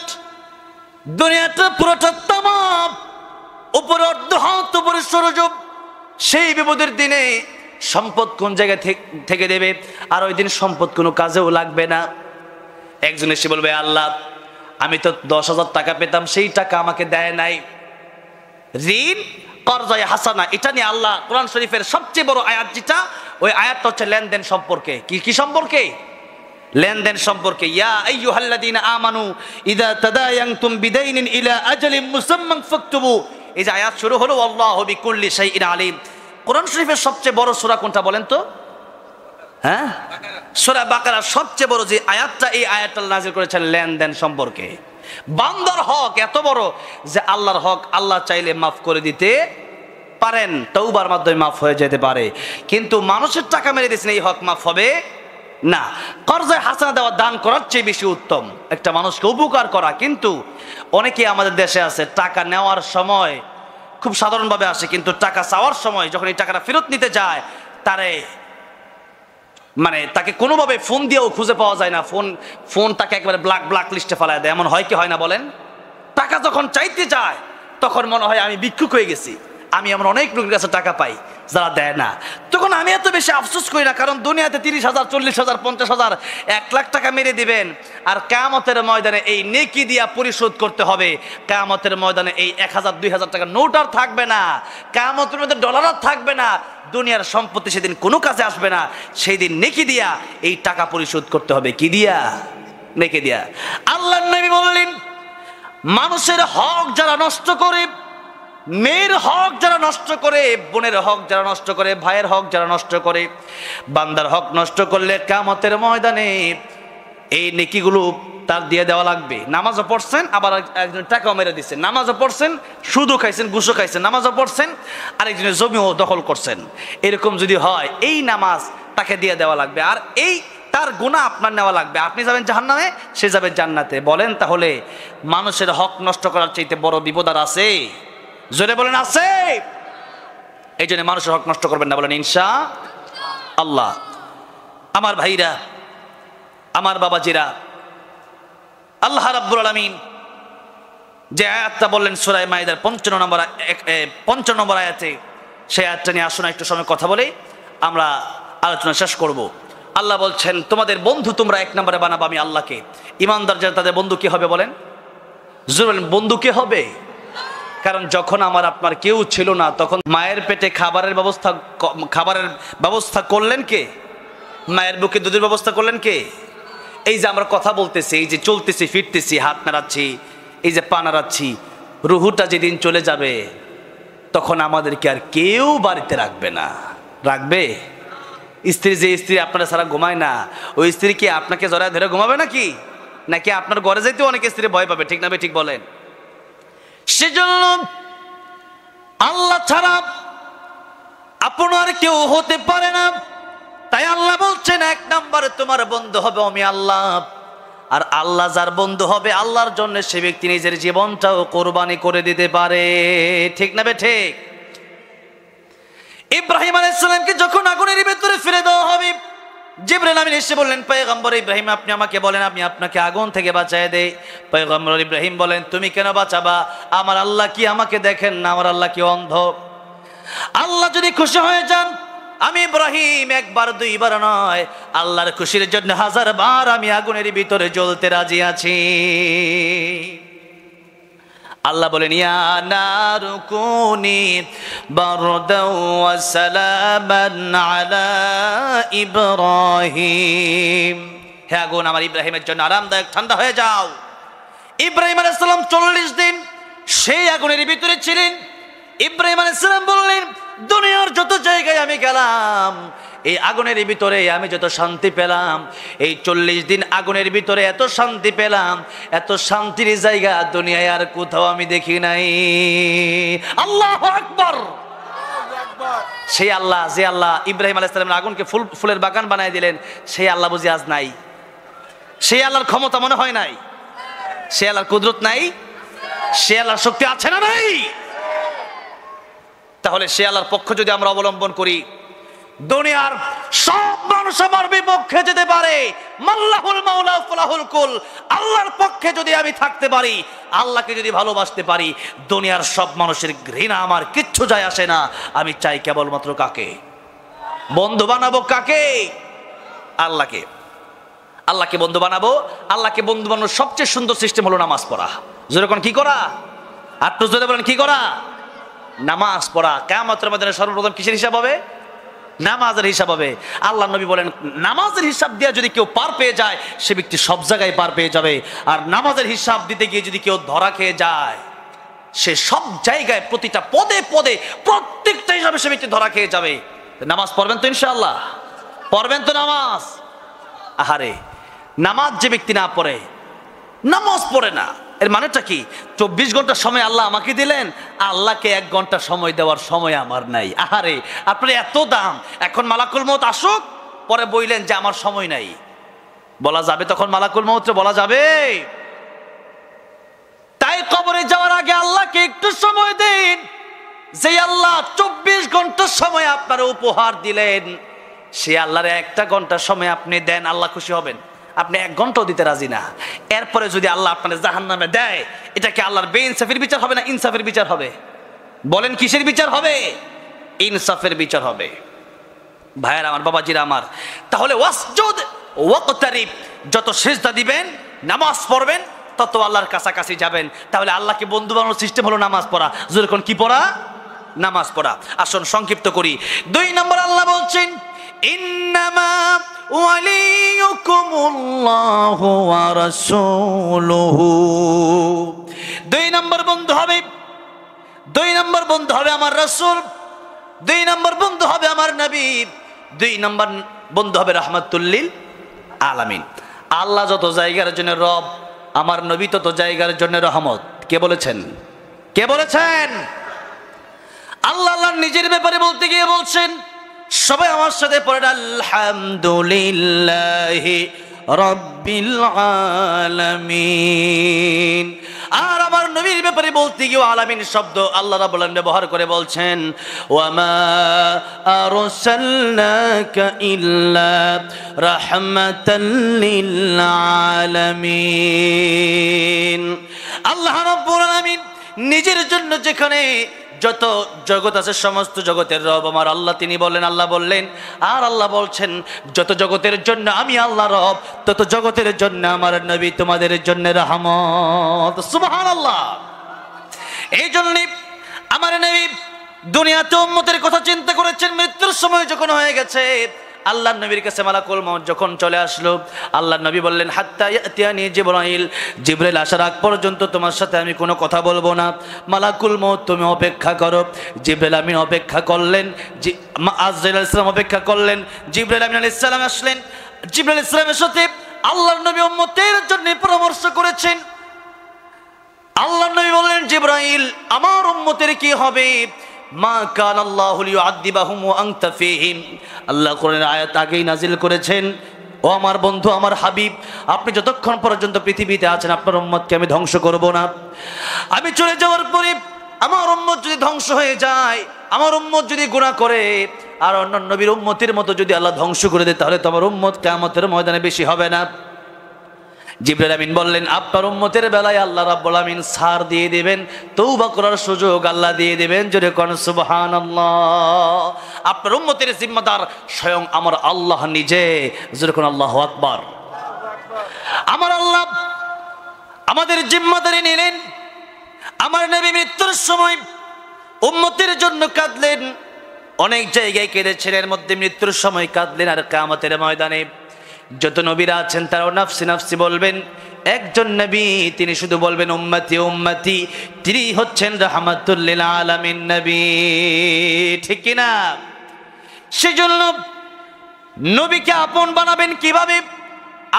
Speaker 1: দুনিয়াটা পুরোটা তামাম, উপরে অর্ধ হাত, উপরে সূর্য। সেই বিপদের দিনে সম্পদ কোন জায়গা থেকে দেবে? আর ওই দিন সম্পদ কোনো কাজেও লাগবে না। একজন এসে বলবে, আল্লাহ আমি তো 10,000 টাকা পেতাম, সেই টাকা আমাকে দেয় নাই। ঋণ কর্জায় হাসানা, এটা নিয়ে আল্লাহ কোরআন শরীফের সবচেয়ে বড় আয়াত যেটা, ওই আয়াতটা হচ্ছে লেনদেন সম্পর্কে। কি সম্পর্কে? লেনদেন সম্পর্কে। ইয়া আইয়ুহাল্লাযীনা আমানু ইযা তাদায়ানতুম বিদাইনিন ইলা আজালিন মুসাম্মান ফাকতুবু। এই যে আয়াত শুরু হলো আল্লাহু বিকুল্লি শাইইন আলিম। কোরআন শরীফের সবচেয়ে বড় সূরা কোনটা বলেন তো? হ্যাঁ, সূরা বাকারা সবচেয়ে বড় যে আয়াতটা, এই আয়াতটা নাযিল করেছেন লেনদেন সম্পর্কে। বান্দার হক এত বড় যে আল্লাহর হক আল্লাহ চাইলে মাফ করে দিতে পারেন, তওবার মাধ্যমে মাফ হয়ে যেতে পারে। কিন্তু মানুষের টাকা মেরে দিয়েছেন, এই হক মাফ হবে না। কর্জায় হাসানা দেওয়া দান করার চেয়ে বেশি উত্তম একটা মানুষকে উপকার করা। কিন্তু অনেকে আমাদের দেশে আছে, টাকা নেওয়ার সময় খুব সাধারণভাবে আসে, কিন্তু টাকা চাওয়ার সময় যখন এই টাকাটা ফেরত নিতে যায় তাকে কোনোভাবে ফোন দিয়েও খুঁজে পাওয়া যায় না। ফোন তাকে একবারে ব্ল্যাক লিস্টে ফেলায় দেয়। এমন হয় কি হয় না বলেন? টাকা যখন চাইতে যায় তখন মনে হয় আমি ভিক্ষুক হয়ে গেছি, আমি এমন অনেক লোকের কাছে টাকা পাই যারা দেয় না। তখন আমি এত বেশি আফসোস করি না, কারণ দুনিয়াতে 30,000, 40,000, 50,000, 1,00,000 টাকা মেরে দিবেন, আর কিয়ামতের ময়দানে এই নেকি দিয়া পরিশোধ করতে হবে। কিয়ামতের ময়দানে এই 1,000, 2,000 টাকা নোট আর থাকবে না, কিয়ামতের মধ্যে ডলার আর থাকবে না, দুনিয়ার সম্পত্তি সেদিন কোনো কাজে আসবে না। সেই দিন নেকি দিয়া এই টাকা পরিশোধ করতে হবে। কি দিয়া? নেকি দিয়া। আল্লাহর নবী বললেন, মানুষের হক যারা নষ্ট করে, মেয়ের হক যারা নষ্ট করে, বোনের হক যারা নষ্ট করে, ভাইয়ের হক যারা নষ্ট করে, বান্দার হক নষ্ট করলে কিয়ামতের ময়দানে এই নেকিগুলো তার দিয়ে দেওয়া লাগবে। নামাজও পড়ছেন, আবার একজন টাকাও মেরে দিচ্ছেন, নামাজও পড়ছেন, সুদও খাইছেন, ঘুষও খাইছেন, নামাজও পড়ছেন, আরেকজনের জমিও দখল করছেন। এরকম যদি হয়, এই নামাজ তাকে দিয়ে দেওয়া লাগবে, আর এই তার গুনাহ আপনার নেওয়া লাগবে। আপনি যাবেন জাহান্নামে, সে যাবে জান্নাতে। বলেন তাহলে মানুষের হক নষ্ট করার চাইতে বড় বিপদ আর আছে? জোরে বলেন আছে? এই জন্য মানুষের হক নষ্ট করবেন না, বলেন ইনশাআল্লাহ। আমার ভাইরা, আমার বাবাজিরা, আল্লাহ রাব্বুল আলামিন যে আয়াতটা বললেন সূরা মাইদার 55 নম্বর আয়াতে, সেই আয়াতটা নিয়ে আসুন একটু সময় কথা বলে আমরা আলোচনা শেষ করব। আল্লাহ বলছেন, তোমাদের বন্ধু তোমরা এক নম্বরে বানাবো আমি আল্লাহকে। ইমানদার যারা, তাদের বন্ধু কে হবে বলেন? জোরে বলেন, বন্ধু কে হবে? কারণ যখন আমার আপনার কেউ ছিল না, তখন মায়ের পেটে খাবারের ব্যবস্থা করলেন কে? মায়ের বুকে দুধের ব্যবস্থা করলেন কে? এই যে আমরা কথা বলতেছি, এই যে চলতেছি, ফিরতেছি, হাত নাড়াচ্ছি, এই যে পা নাড়াচ্ছি, রুহুটা যেদিন চলে যাবে তখন আমাদেরকে আর কেউ বাড়িতে রাখবে না। রাখবে? স্ত্রী, যে স্ত্রী আপনারা ছাড়া ঘুমায় না, ওই স্ত্রী কি আপনাকে জড়ায় ধরে ঘুমাবে নাকি? নাকি আপনার ঘরে যাইতে অনেক স্ত্রী ভয় পাবে? ঠিক না ঠিক বলেন? সেজন্য আল্লাহ ছাড়া আপনার কেউ হতে পারে না। তাই আল্লাহ বলছেন, এক নম্বরে তোমার বন্ধু হবে আমি আল্লাহ। আর আল্লাহ যার বন্ধু হবে, আল্লাহর জন্য সে ব্যক্তি নিজের জীবনটাও কোরবানি করে দিতে পারে। ঠিক না ঠিক? ইব্রাহিম আলাইহিস সালামকে যখন আগুনের ভিতরে ফেলে দেওয়া হবে, জিবরাইল আমিন এসে বললেন, পয়গম্বর ইব্রাহিম, আপনি আমাকে বলেন, আমি আপনাকে আগুন থেকে বাঁচায় দেই। পয়গম্বর ইব্রাহিম বলেন, তুমি কেন বাঁচাবা? আমার আল্লাহ কি আমাকে দেখেন না? আমার আল্লাহ কি অন্ধ? আল্লাহ যদি খুশি হয়ে যান, আমি ইব্রাহিম একবার দুইবার নয়, আল্লাহর খুশির জন্য 1000 বার আমি আগুনের ভিতরে জ্বলতে রাজি আছি। আল্লাহ বলেন, ইয়া নারু কুনি বারদাও ওয়া সালামান আলা ইব্রাহিম। হে আগুন, আমার ইব্রাহিমের জন্য আরামদায়ক ঠান্ডা হয়ে যাও। ইব্রাহিম আলাইহিস সালাম 40 দিন সেই আগুনের ভিতরে ছিলেন। ইব্রাহিম আলাইহিস সালাম বললেন, দুনিয়ার যত জায়গায় আমি গেলাম, এই আগুনের ভিতরে আমি যত শান্তি পেলাম, এই 40 দিন আগুনের ভিতরে এত শান্তি পেলাম, এত শান্তির জায়গা দুনিয়ায় আর কোথাও আমি দেখি নাই। আল্লাহু আকবার। সেই আল্লাহ, যে আল্লাহ ইব্রাহিম আলাইহিস সালামের আগুনকে ফুলের বাগান বানায় দিলেন, সেই আল্লাহ বুঝি আজ নাই? সেই আল্লাহর ক্ষমতা মনে হয় নাই? সেই আল্লাহর কুদরত নাই? সেই আল্লাহর শক্তি আছে না নাই? তাহলে সে আল্লাহর পক্ষ যদি আমরা অবলম্বন করি, দুনিয়ার সব মানুষ আমার বিপক্ষে যেতে পারে, মাল্লাহুল মাওলা ফালাহুল কুল। আল্লাহর পক্ষে যদি আমি থাকতে পারি, আল্লাহকে যদি ভালোবাসতে পারি, দুনিয়ার সব মানুষের ঘৃণা আমার কিচ্ছু যায় আসে না। আমি চাই কেবলমাত্র কাকে? বন্ধু বানাবো কাকে? আল্লাহকে। আল্লাহকে বন্ধু বানাবো। আল্লাহকে বন্ধু বানানোর সবচেয়ে সুন্দর সিস্টেম হলো নামাজ পড়া। যেরকম কি করা? আত্ম জোরে বলেন, কি করা? নামাজ পড়া। কিয়ামতের ময়দানে সর্বপ্রথম কিসের হিসাব হবে? নামাজের হিসাব হবে। আল্লাহ নবী বলেন, নামাজের হিসাব দিয়ে যদি কেউ পার পেয়ে যায়, সে ব্যক্তি সব জায়গায় পার পেয়ে যাবে। আর নামাজের হিসাব দিতে গিয়ে যদি কেউ ধরা খেয়ে যায়, সে সব জায়গায় প্রতিটা পদে পদে প্রত্যেকটা হিসাবে সে ব্যক্তি ধরা খেয়ে যাবে। নামাজ পড়বেন তো ইনশাআল্লাহ? পড়বেন তো নামাজ? আহারে, নামাজ যে ব্যক্তি না পড়ে, নামাজ পড়ে না, এর মানেটা কি? 24 ঘন্টা সময় আল্লাহ আমাকে দিলেন, আল্লাহকে 1 ঘন্টা সময় দেওয়ার সময় আমার নাই। আহারে, আপনার এত দাম, এখন মালাকুল মউত আসুক, পরে বললেন যে আমার সময় নাই, বলা যাবে তখন? মালাকুল মউতরে বলা যাবে? তাই কবরে যাওয়ার আগে আল্লাহকে একটু সময় দিন। যে আল্লাহ 24 ঘন্টা সময় আপনার উপহার দিলেন, সে আল্লাহর 1টা ঘন্টা সময় আপনি দেন, আল্লাহ খুশি হবেন? আপনি 1 ঘন্টাও দিতে রাজি না। এরপরে যদি আল্লাহ আপনার জাহান্নামে দেয়, এটা কি আল্লাহর বেইনসাফির বিচার হবে না ইনসাফের বিচার হবে? বলেন কিসের বিচার হবে? ইনসাফের বিচার হবে। ভাইয়ের আমার, বাবাজিরা আমার, তাহলে ওয়াসজুদ ওয়াকতারিব, যত সিজদা দিবেন, নামাজ পড়বেন, তত আল্লাহর কাছাকাছি যাবেন। তাহলে আল্লাহকে বন্ধু বানানোর সিস্টেম হলো নামাজ পড়া। যখন কি পড়া? নামাজ পড়া। আসুন সংক্ষিপ্ত করি। 2 নম্বর আল্লাহ বলছেন, ইন্নামা ওয়ালিয়ুকুমুল্লাহু ওয়া রাসূলুহু। 2 নম্বর বন্ধু হবে, 2 নম্বর বন্ধু হবে আমার রাসূল, 2 নম্বর বন্ধু হবে আমার নবী, 2 নম্বর বন্ধু হবে রাহমাতুল লিল আলামিন। আল্লাহ যত জায়গার জন্য রব, আমার নবী তত জায়গার জন্য রহমত। কে বলেছেন? কে বলেছেন? আল্লাহ আল্লাহ নিজের ব্যাপারে বলতে গিয়ে বলছেন, সবাই আমার সাথে পড়েন, আলহামদুলিল্লাহি রাব্বিল আলামিন। আর আমার নবীর ব্যাপারে বলতে গিয়ে আলামিন শব্দ আল্লাহ রাব্বুল আলামিন ব্যবহার করে বলছেন, ওয়ামা আরসালনাকা ইল্লা রাহমাতাল লিল আলামিন। আল্লাহ রাব্বুল আলামিন নিজের জন্য যেখানে যত জগৎ আছে, সমস্ত জগতের রব আমার আল্লাহ, তিনি বললেন, আল্লাহ বললেন, আর আল্লাহ বলছেন, যত জগতের জন্য আমি আল্লাহ রব, তত জগতের জন্য আমার নবী তোমাদের জন্য রহমত। সুবহানাল্লাহ। এই জন্য আমার নবী দুনিয়াতে উম্মতের কথা চিন্তা করেছেন। মৃত্যুর সময় যখন হয়ে গেছে, আল্লাহ নবীর কাছে মালাকুল মউত যখন চলে আসলো, আল্লাহ নবী বললেন, হাত্তা ইয়াতিয়ানি জিবরাইল, জিবরাইল আসার আগ পর্যন্ত তোমার সাথে আমি কোনো কথা বলবো না। মালাকুল মউত তুমি অপেক্ষা করো। জিবরাইল আমিন অপেক্ষা করলেন, আজরাইল আলাইহিস সালাম অপেক্ষা করলেন, জিবরাইল আমিন আলাইহিস সালাম আসলেন। জিবরাইল আলাইহিস সালামের সাথে আল্লাহর নবী উম্মতের জন্য পরামর্শ করেছেন। আল্লাহর নবী বললেন, জিবরাইল আমার উম্মতের কি হবে? মা কান আল্লাহু লিউআযিবাহুম ওয়া আনতা ফীহিম। আল্লাহ কোরআনের আয়াত আগেই নাজিল করেছেন, ও আমার বন্ধু, আমার হাবিব, আপনি যতক্ষণ পর্যন্ত পৃথিবীতে আছেন আপনার উম্মতকে আমি ধ্বংস করব না। আমি চলে যাওয়ার পরে আমার উম্মত যদি ধ্বংস হয়ে যায়, আমার উম্মত যদি গুনাহ করে, আর অন্য নবীর উম্মতের মতো যদি আল্লাহ ধ্বংস করে দেয়, তাহলে তো আমার উম্মত কিয়ামতের ময়দানে বেশি হবে না। জিবরাইল আমিন বললেন, আপনার উম্মতের বেলায় আল্লাহ রাব্বুল আমিন ছাড় দিয়ে দিবেন, তওবা করার সুযোগ আল্লাহ দিয়ে দিবেন। জোরে কোন সুবহানাল্লাহ। আপনার উম্মতের জিম্মাদার স্বয়ং আমার আল্লাহ নিজে। জোরে কোন আল্লাহু আকবার। আমার আল্লাহ আমাদের জিম্মাদারি নিলেন। আমার নবী মৃত্যুর সময় উম্মতের জন্য কাঁদলেন, অনেক জায়গায় কেঁদেছেন, এর মধ্যে মৃত্যুর সময় কাঁদলেন। আর কিয়ামতের ময়দানে যত নবীরা আছেন তারাও নাফসি নাফসি বলবেন। একজন নবী তিনি শুধু বলবেন উম্মতি উম্মতি, তিনি হচ্ছেন রাহমাতুল লিল আলামিন নবী। ঠিক কি না? সেজন্য নবীকে আপন বানাবেন কিভাবে?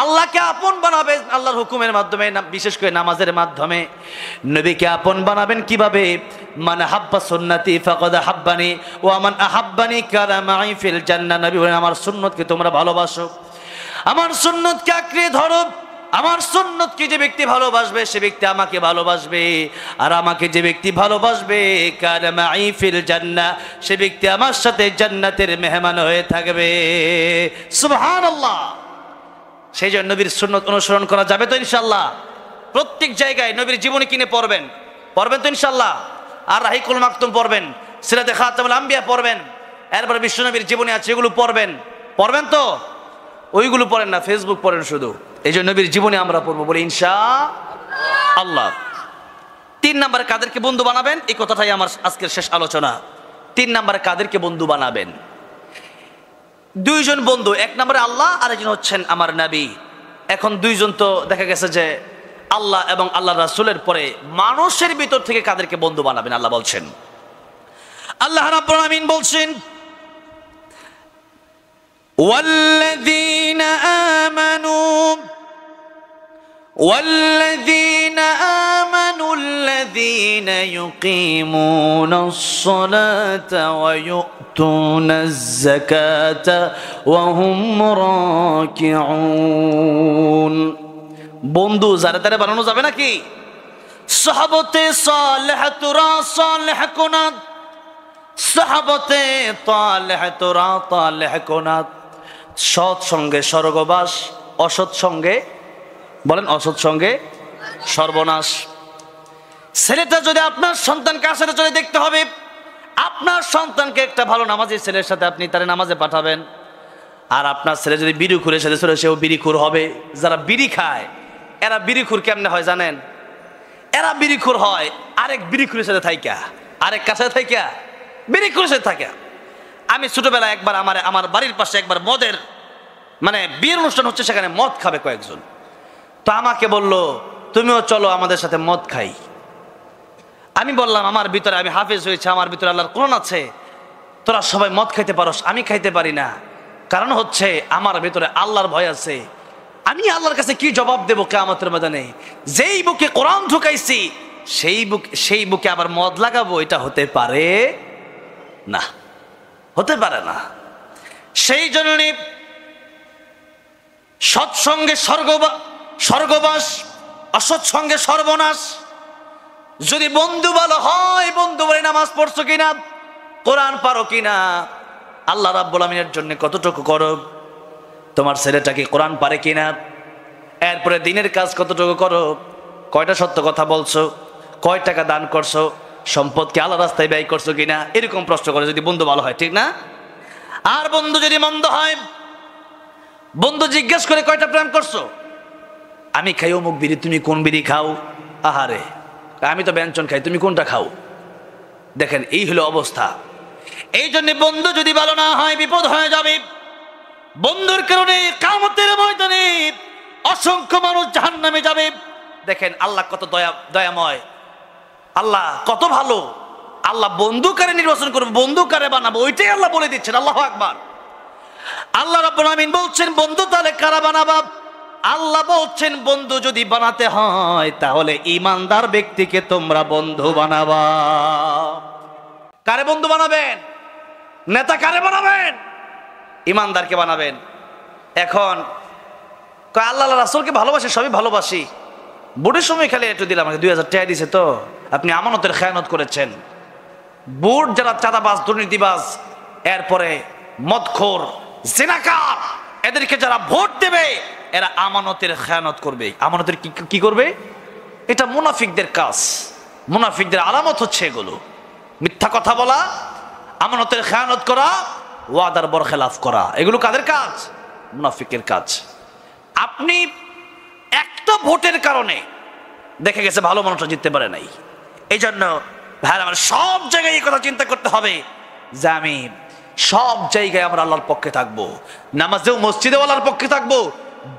Speaker 1: আল্লাহকে আপন বানাবেন আল্লাহর হুকুমের মাধ্যমে, বিশেষ করে নামাজের মাধ্যমে। নবীকে আপন বানাবেন কিভাবে? মান হাব্বা সুন্নতি ফাকাদ হাব্বানি ওয়া মান আহাব্বানি কানা মাই ফিল জান্নাহ। নবী বলেন, আমার সুন্নতকে তোমরা ভালোবাসো, আমার সুন্নতকে আঁকড়ে ধরো। আমার সুন্নতকে যে ব্যক্তি ভালোবাসবে সে ব্যক্তি আমাকে ভালোবাসবে, আর আমাকে যে ব্যক্তি ভালোবাসবে কানা মাই ফিল জান্নাহ, সে ব্যক্তি আমার সাথে জান্নাতের মেহমান হয়ে থাকবে। সুবহানাল্লাহ। সেই জন্য নবীর সুন্নত অনুসরণ করা যাবে তো ইনশাআল্লাহ? প্রত্যেক জায়গায় নবীর জীবনী কিনে পড়বেন, পড়বেন তো ইনশাআল্লাহ? আর রাহিকুল মাকতুম পড়বেন, সিরাতে খাতামুল আম্বিয়া পড়বেন, এরপরে বিশ্বনবীর জীবনী আছে এগুলো পড়বেন, পড়বেন তো? ওইগুলো পড়েন না, ফেসবুক পড়েন শুধু। এই জন্য নবীর জীবনী আমরা পড়বো বলে ইনশাআল্লাহ। 3 নম্বরে কাদেরকে বন্ধু বানাবেন, এই কথাটাই আমার আজকের শেষ আলোচনা। 3 নম্বরে কাদেরকে বন্ধু বানাবেন? 2 জন বন্ধু, 1 নম্বরে আল্লাহ, আর একজন হচ্ছেন আমার নবী। এখন 2 জন তো দেখা গেছে যে আল্লাহ এবং আল্লাহ রাসূলের পরে মানুষের ভিতর থেকে কাদেরকে বন্ধু বানাবেন আল্লাহ বলছেন। আল্লাহ রাব্বুল আমিন বলছেন, والذين آمنوا الذين يقيمون الصلاة ويؤتون الزكاة وهم راكعون। বন্ধু যারা তারা বানানো যাবে নাকি? সাহাবতে সালেহাতুরা সালেহকুনাত, সাহাবতে তালেহাতুরা তালেহকুনাত। সৎ সঙ্গে স্বর্গবাস, অসৎ সঙ্গে বলেন অসৎ সঙ্গে সর্বনাশ। ছেলেটা যদি আপনার সন্তানকে আসলে চলে দেখতে হবে, আপনার সন্তানকে একটা ভালো নামাজি ছেলের সাথে আপনি তার নামাজে পাঠাবেন। আর আপনার ছেলে যদি বিড়িখুরের সাথে চলে, সেও বিড়িখুর হবে। যারা বিড়ি খায় এরা বিড়িখুর কেমনে হয় জানেন? এরা বিড়িখুর হয় আরেক বিড়িখুরের সাথে থাইকা, আরেক কাছে থাইকা বিড়িখুরের সাথে থাকা। আমি ছোটবেলায় একবার আমার বাড়ির পাশে একবার মদের মানে বিয়ের অনুষ্ঠান হচ্ছে, সেখানে মদ খাবে কয়েকজন। তো আমাকে বলল, তুমিও চলো আমাদের সাথে মদ খাই। আমি বললাম, আমার ভিতরে, আমি হাফেজ হয়েছে, আমার ভিতরে আল্লাহর কোরআন আছে, তোরা সবাই মদ খাইতে পারোস, আমি খাইতে পারি না। কারণ হচ্ছে আমার ভিতরে আল্লাহর ভয় আছে। আমি আল্লাহর কাছে কি জবাব দেবো কিয়ামতের ময়দানে? যেই বুকে কোরআন ঢুকাইছি সেই বুকে আবার মদ লাগাবো? এটা হতে পারে না, হতে পারে না। সেই জন্য সৎসঙ্গে স্বর্গবাস, অসৎসঙ্গে সর্বনাশ। যদি বন্ধু ভালো হয়, বন্ধু বলে নামাজ পড়ছো কিনা, কোরআন পারো কিনা, আল্লাহ রাব্বুল আমিনের জন্য কতটুকু করো, তোমার ছেলেটা কি কোরআন পারে কিনা, এরপরে দিনের কাজ কতটুকু করো, কয়টা সত্য কথা বলছো, কয় টাকা দান করছো, সম্পদকে আল্লাহ রাস্তায় ব্যয় করছো কিনা, এরকম প্রশ্ন করে যদি বন্ধু ভালো হয়, ঠিক না? আর বন্ধু যদি মন্দ হয়, বন্ধু জিজ্ঞেস করে কয়টা প্রেম করছো, আমি খাই অমুক বিড়ি, তুমি কোন বিড়ি খাও, আহারে আমি তো ব্যঞ্জন খাই, তুমি কোনটা খাও। দেখেন এই হলো অবস্থা। এই জন্য বন্ধু যদি ভালো না হয় বিপদ হয়ে যাবে। বন্ধুর কারণে কিয়ামতের ময়দানে অসংখ্য মানুষ জাহান্নামে যাবে। দেখেন আল্লাহ কত দয়াময়, আল্লাহ কত ভালো। আল্লাহ বন্ধু কারে নির্বাচন করবে, বন্ধু কারে বানাবো, ওইটাই আল্লাহ বলে দিচ্ছেন। আল্লাহু আকবার। আল্লাহ রাব্বুল আমিন বলছেন, বন্ধু তাহলে কারা বানাবা? আল্লাহ বলছেন, বন্ধু যদি বানাতে হয় তাহলে ঈমানদার ব্যক্তিকে তোমরা বন্ধু বানাবা। কারে বন্ধু বানাবেন? নেতা কারে বানাবেন? ঈমানদারকে বানাবেন। এখন আল্লাহ রাসূলকে ভালোবাসি, সবই ভালোবাসি, বুটের সময় খালি একটু দিলাম, আমাকে 2000 টাকা দিছে, তো আপনি আমানতের খেয়ানত করেছেন। বুট যারা চাঁদাবাজ, দুর্নীতিবাজ, এরপরে মদখোর, জিনাকার, এদেরকে যারা ভোট দেবে এরা আমানতের খেয়ানত করবে। আমানতের কি করবে? এটা মুনাফিকদের কাজ, মুনাফিকদের আলামত হচ্ছে এগুলো। মিথ্যা কথা বলা, আমানতের খেয়ানত করা, ওয়াদার বরখেলাফ করা, এগুলো কাদের কাজ? মুনাফিকের কাজ। আপনি একটা ভোটের কারণে দেখে গেছে ভালো মানুষরা জিততে পারে নাই। এই জন্য ভাই আমার সব জায়গায় এই কথা চিন্তা করতে হবে যে আমি সব জায়গায় আমরা আল্লাহর পক্ষে থাকবো, নামাজেও মসজিদেও আল্লাহর পক্ষে থাকবো,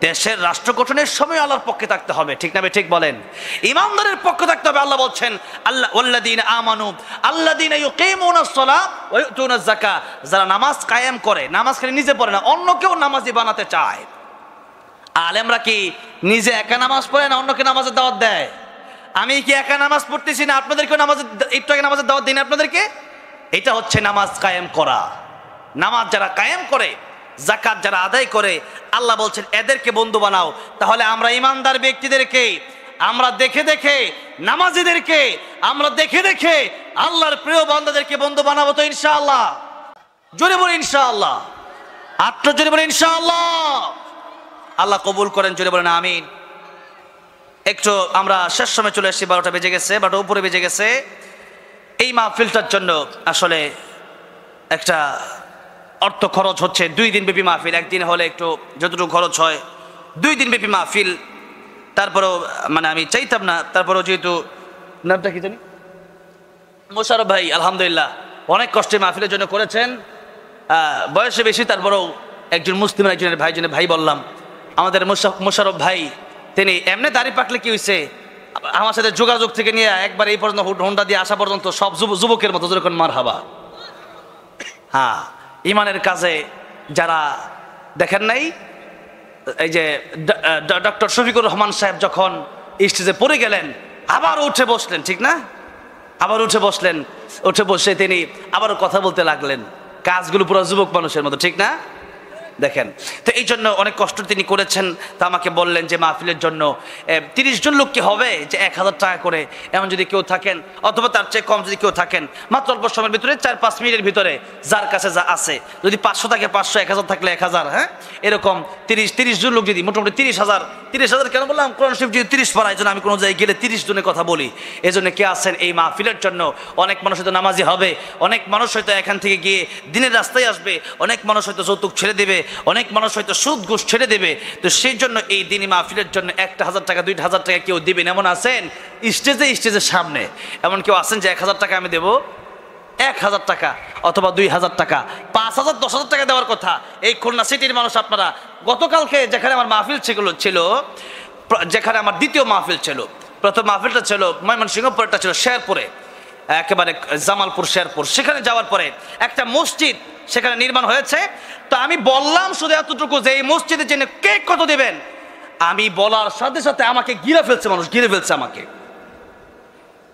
Speaker 1: দেশের রাষ্ট্র গঠনের সময় আল্লাহর পক্ষে থাকতে হবে, ঠিক না? ঠিক বলেন। ইমানদারের পক্ষে থাকতে হবে। আল্লাহ বলছেন, আল্লাহ ওয়াল্লাযীনা আমানু আল্লাযীনা ইউকিমুনাস সালাহ ওয়া ইউতুনাজ যাকাহ, যারা নামাজ কায়েম করে, নামাজ খালি নিজে পড়ে না, অন্যকেও নামাজি বানাতে চায়। আলেমরা কি নিজে একা নামাজ পড়ে না অন্যকে নামাজের দাওয়াত দেয়? আমি কি একা নামাজ পড়তেছি না, আপনাদেরকেও নামাজের, একটু আগে নামাজের দাওয়াত দিন আপনাদেরকে। এটা হচ্ছে নামাজ কায়েম করা। নামাজ যারা কায়েম করে, যাকাত যারা আদায় করে, আল্লাহ বলছেন এদেরকে বন্ধু বানাও। তাহলে আমরা ইমানদার ব্যক্তিদেরকে আমরা দেখে দেখে, নামাজিদেরকে আমরা দেখে দেখে আল্লাহর প্রিয় বান্দাদেরকে বন্ধু বানাবো তো ইনশাআল্লাহ। জোরে বলে ইনশাআল্লাহ, আত্ম জোরে বলে ইনশাআল্লাহ। আল্লাহ কবুল করেন, জোরে বলেন আমিন। একটু আমরা শেষ সময় চলে এসেছি, 12টা বেজে গেছে, 12টা উপরে বেজে গেছে। এই মাহফিলটার জন্য আসলে একটা অর্থ খরচ হচ্ছে। 2 দিন ব্যাপী মাহফিল, একদিন হলে একটু যতটুকু খরচ হয়, 2 দিন ব্যাপী মাহফিল। তারপরেও মানে আমি চাইতাম না, তারপরেও যেহেতু নামটা কি জানি, মোশারফ ভাই আলহামদুলিল্লাহ অনেক কষ্টে মাহফিলের জন্য করেছেন, বয়সে বেশি, তারপরেও একজন মুসলিম একজনের ভাই বললাম। আমাদের মোশারফ ভাই তিনি এমনি দাড়ি পাকলে কি হয়েছে, আমার সাথে যোগাযোগ থেকে নিয়ে একবার এই পর্যন্ত হোন্ডা দিয়ে আসা পর্যন্ত সব যুবকের মতো যেরকম মারহাবা। হ্যাঁ, ইমানের কাজে যারা দেখেন নাই, এই যে ডক্টর শফিকুর রহমান সাহেব যখন স্টেজে পড়ে গেলেন আবার উঠে বসলেন, ঠিক না? আবার উঠে বসলেন, উঠে বসে তিনি আবারও কথা বলতে লাগলেন, কাজগুলো পুরো যুবক মানুষের মতো, ঠিক না? দেখেন, তো এই জন্য অনেক কষ্ট তিনি করেছেন। তা আমাকে বললেন যে মাহফিলের জন্য 30 জন লোক কি হবে যে 1000 টাকা করে, এমন যদি কেউ থাকেন অথবা তার চেয়ে কম যদি কেউ থাকেন, মাত্র অল্প সময়ের ভিতরে 4-5 মিনিটের ভিতরে যার কাছে যা আছে, যদি 500 থাকে 500, 1000 থাকলে 1000, হ্যাঁ এরকম 30 জন লোক যদি মোটামুটি 30,000 কেন বললাম, কোরআন শরীফ যদি 30 পড়া, এই জন্য আমি কোনো জায়গায় গেলে 30 জনের কথা বলি। এই জন্য কে আছেন এই মাহফিলের জন্য? অনেক মানুষ হয়তো নামাজি হবে, অনেক মানুষ হয়তো এখান থেকে গিয়ে দিনের রাস্তায় আসবে, অনেক মানুষ হয়তো যৌতুক ছেড়ে দেবে, অনেক মানুষ হয়তো সুদ ঘুষ ছেড়ে দেবে। তো সেই জন্য এই দিনই মাহফিলের জন্য 1,000 টাকা 2,000 টাকা কেউ দিবেন এমন আছেন? স্টেজের সামনে এমন কেউ আছেন যে 1,000 টাকা আমি দেবো? 1,000 টাকা অথবা 2,000 টাকা, 5,000 10,000 টাকা দেওয়ার কথা। এই খুলনা সিটির মানুষ আপনারা, গতকালকে যেখানে আমার মাহফিল ছিল, যেখানে আমার দ্বিতীয় মাহফিল ছিল, প্রথম মাহফিলটা ছিল ময়মনসিংহ, পরেরটা ছিল শেরপুরে, একেবারে জামালপুর শেরপুর। সেখানে যাওয়ার পরে একটা মসজিদ সেখানে নির্মাণ হয়েছে। তো আমি বললাম শুধু এতটুকু যে এই মসজিদের জন্য কে কত দেবেন। আমি বলার সাথে সাথে আমাকে ঘিরে ফেলছে, মানুষ ঘিরে ফেলছে আমাকে।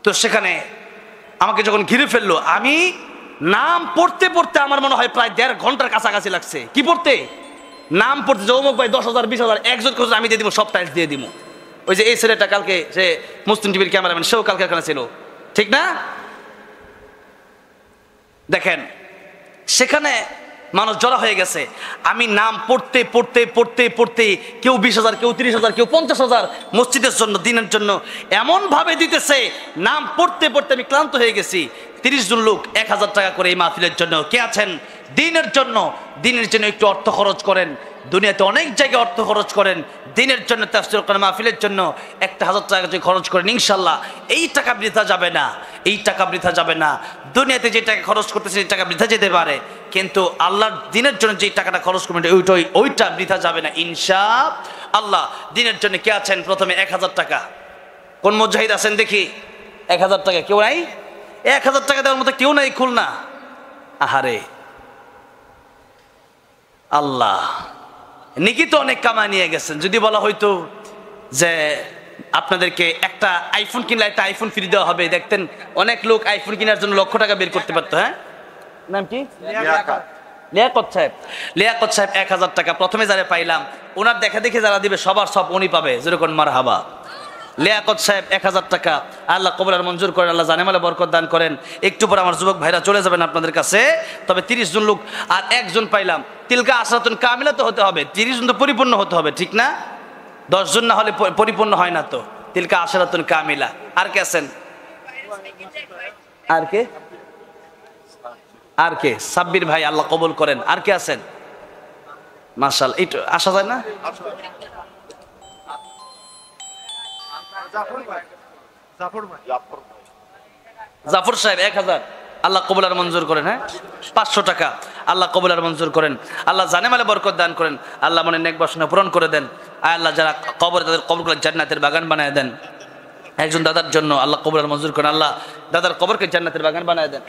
Speaker 1: তো সেখানে আমাকে যখন ঘিরে ফেললো, আমি নাম পড়তে পড়তে আমার মনে হয় প্রায় 1.5 ঘন্টার কাছাকাছি লাগছে। কি পড়তে? নাম পড়তে। যৌমুক ভাই 10,000 20,000 একজন কোথাও আমি দিয়ে দিব, সব টাইলস দিয়ে দিব। ওই যে এই ছেলেটা কালকে, সে মুসলিম টিভির ক্যামেরাম্যান, সেও কালকে এখানে ছিল, ঠিক না? দেখেন সেখানে মানুষ জড়া হয়ে গেছে। আমি নাম পড়তে পড়তে পড়তে পড়তে কেউ 20,000, কেউ 30,000, কেউ 50,000 মসজিদের জন্য, দিনের জন্য এমনভাবে দিতেছে, নাম পড়তে পড়তে আমি ক্লান্ত হয়ে গেছি। 30 জন লোক 1,000 টাকা করে এই মাহফিলের জন্য। কে আছেন দিনের জন্য? দিনের জন্য একটু অর্থ খরচ করেন। দুনিয়াতে অনেক জায়গায় অর্থ খরচ করেন, দিনের জন্য তাফসীর কোরআন মাহফিলের জন্য 1,000 টাকা যদি খরচ করেন, ইনশাল্লাহ এই টাকা বৃথা যাবে না, এই টাকা বৃথা যাবে না। দুনিয়াতে যে টাকা খরচ করতেছে এই টাকা বৃথা যেতে পারে, কিন্তু আল্লাহর দিনের জন্য যে টাকাটা খরচ করবেন ওইটা বৃথা যাবে না ইনশাআল্লাহ। দিনের জন্য কে আছেন? প্রথমে 1,000 টাকা। কোন মুজাহিদ আছেন দেখি? 1,000 টাকা কেউ নাই? 1,000 টাকা দেওয়ার মতো কেউ নাই খুলনা? আহারে আল্লাহ, নিকি তো অনেক কামাই নিয়ে গেছেন। যদি বলা হয়তো যে আপনাদেরকে একটা আইফোন কিনলে একটা আইফোন ফ্রি দেওয়া হবে, দেখতেন অনেক লোক আইফোন কেনার জন্য লক্ষ টাকা বের করতে পারতো। হ্যাঁ, নাম কি? লিয়াকত সাহেব 1,000 টাকা। প্রথমে যারা পাইলাম, ওনার দেখা দেখে যারা দিবে সবার সব উনি পাবে, যেরকম মারহাবা। লিয়াকত সাহেব 1,000 টাকা। আল্লাহ কবুল আর মঞ্জুর করেন, আল্লাহ জানেমালে বরকত দান করেন। একটু পর আমার যুবক ভাইরা চলে যাবেন আপনাদের কাছে। তবে 30 জন লোক আর একজন পাইলাম। তিলকা আশরাতুন কামিলা তো হতে হবে, 30 জন তো পরিপূর্ণ হতে হবে, ঠিক না? 10 জন না হলে পরিপূর্ণ হয় না তো। তিলকা আশরাতুন কামিলা। আর কে আছেন? আর কে? সাব্বির ভাই, আল্লাহ কবুল করেন। আর কে আছেন? মাশাআল্লাহ, একটু আসা যায় না? জাফর সাহেব 1,000। আল্লাহ কবুল আর মঞ্জুর করেন। হ্যাঁ, 500 টাকা। আল্লাহ কবুল আর মঞ্জুর করেন, আল্লাহ জানেমালে বরকত দান করেন, আল্লাহ মনে নেক বাসনা পূরণ করে দেন। আল্লাহ যারা কবরে, তাদের কবরগুলো জান্নাতের বাগান বানায় দেন। একজন দাদার জন্য আল্লাহ কবুল আর মঞ্জুর করেন, আল্লাহ দাদার কবরকে জান্নাতের বাগান বানায় দেন।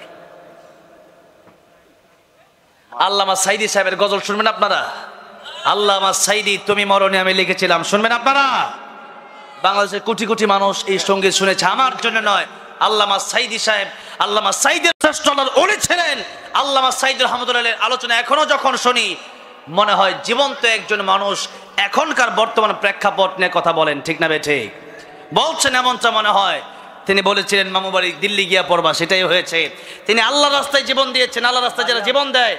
Speaker 1: আল্লামা সাইদি সাহেবের গজল শুনবেন আপনারা? আল্লামা সাইদি তুমি মরণে আমি লিখেছিলাম, শুনবেন আপনারা? বাংলাদেশের কোটি কোটি মানুষ এই সঙ্গীত শুনেছে, আমার জন্য নয়। আল্লামা সাইদি সাহেব, আল্লামা সাইদের শ্রেষ্ঠ আল্লাহর ওলি ছিলেন। আল্লামা সাইদ রহমতুল্লাহের আলোচনা এখনো যখন শুনি মনে হয় জীবন্ত একজন মানুষ এখনকার বর্তমান প্রেক্ষাপট নিয়ে কথা বলেন, ঠিক না বেঠে বলছেন, এমনটা মনে হয়। তিনি বলেছিলেন মামু বাড়ি দিল্লি গিয়া পড়বা, সেটাই হয়েছে। তিনি আল্লাহ রাস্তায় জীবন দিয়েছেন। আল্লাহ রাস্তায় যারা জীবন দেয়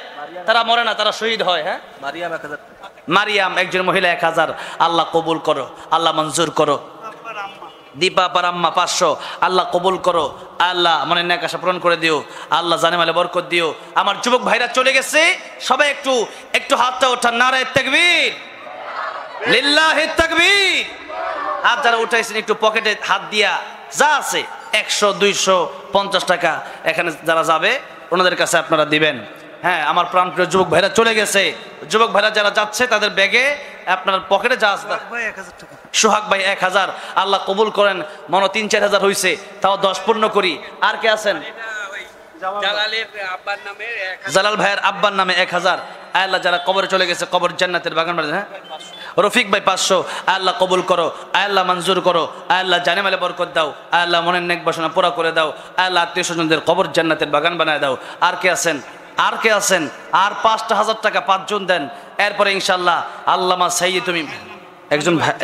Speaker 1: তারা মরে না, তারা শহীদ হয়। হ্যাঁ, মারিয়াম একজন মহিলা 1,000। আল্লাহ কবুল করো, আল্লাহ মঞ্জুর করো। দীপা পারাম্মা 500। আল্লাহ কবুল করো, আল্লাহ মনে নেক আশা পূরণ করে দিও, আল্লাহ জানেমালে বরকত দিও। আমার যুবক ভাইরা চলে গেছে, সবাই একটু একটু হাতটা ওঠান, নারায়ে তাকবীর, লিল্লাহি তাকবীর। হাত যারা উঠাইছেন একটু পকেটে হাত দিয়া যা আছে 100 200 50 টাকা এখানে যারা যাবে ওনাদের কাছে আপনারা দিবেন। হ্যাঁ, আমার প্রাণপ্রিয় যুবক ভাইরা চলে গেছে। যুবক ভাইরা যারা যাচ্ছে তাদের ব্যাগে আপনার পকেটে যা আছে, সোহাগ ভাই 1,000। আল্লাহ কবুল করেন। মনে 3-4 হাজার হয়েছে, তাও 10 পূর্ণ করি। আর কে আছেন? জালাল ভাইয়ের আব্বার নামে 1,000। আল্লাহ যারা কবরে চলে গেছে, কবর জান্নাতের বাগান বানায়। হ্যাঁ, রফিক ভাই 500। আল্লাহ কবুল করো, আল্লাহ মঞ্জুর করো, আল্লাহ জানেমালে বরকত দাও, আল্লাহ মনের নেক বাসনা পুরা করে দাও, আল্লাহ আত্মীয় স্বজনদের কবর জান্নাতের বাগান বানায় দাও। আর কে আছেন? আর কে আছেন? আর 5,000 টাকা 5 জন দেন। এরপরে ইনশাআল্লাহ আল্লামা সাইয়্যিদ তুমি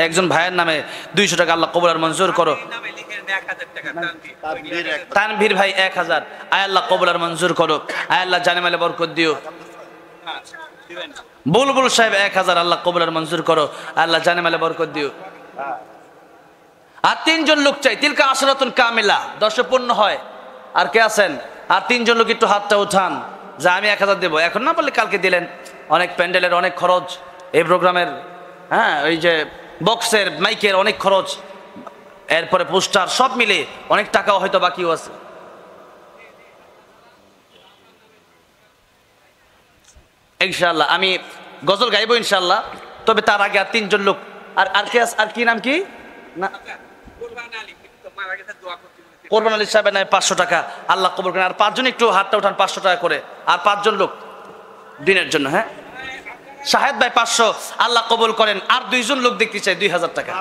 Speaker 1: একজন ভাইয়ের নামে 200 টাকা আল্লাহ কবুল আর মঞ্জুর করো। তানভীর ভাই 1000, আয় আল্লাহ কবুল আর মঞ্জুর করো, আয় আল্লাহ জানে মালে বরকত দিও। বুলবুল সাহেব 1000, আল্লাহ কবুল আর মঞ্জুর করো, আল্লাহ জানে মালে বরকত দিও। আর 3 জন লোক চাই, তিলকা আশরাতুন কামিলা, 10 পূর্ণ হয়। আর কে আছেন? আর 3 জন লোক একটু হাতটা উঠান যে আমি 1000 দেবো, এখন না বললে কালকে দিলেন। অনেক প্যান্ডেলের অনেক খরচ, এই প্রোগ্রামের, হ্যাঁ ওই যে বক্সের মাইকের অনেক খরচ, এরপরে পোস্টার সব মিলে অনেক টাকাও হয়তো বাকিও আছে। ইনশাআল্লাহ আমি গজল গাইবো ইনশাআল্লাহ, তবে তার আগে আর 3 জন লোক। আর কে আর কি নাম কি না, কোরবান আলী সাহেবের নামে 500 টাকা, আল্লাহ কবুল করেন। আর 5 জন একটু হাতটা উঠান, 500 টাকা করে। আর 5 জন লোক দিনের জন্য, হ্যাঁ শাহেদ ভাই 500, আল্লাহ কবুল করেন। আর 2 জন লোক দেখতে চাই 2000 টাকা।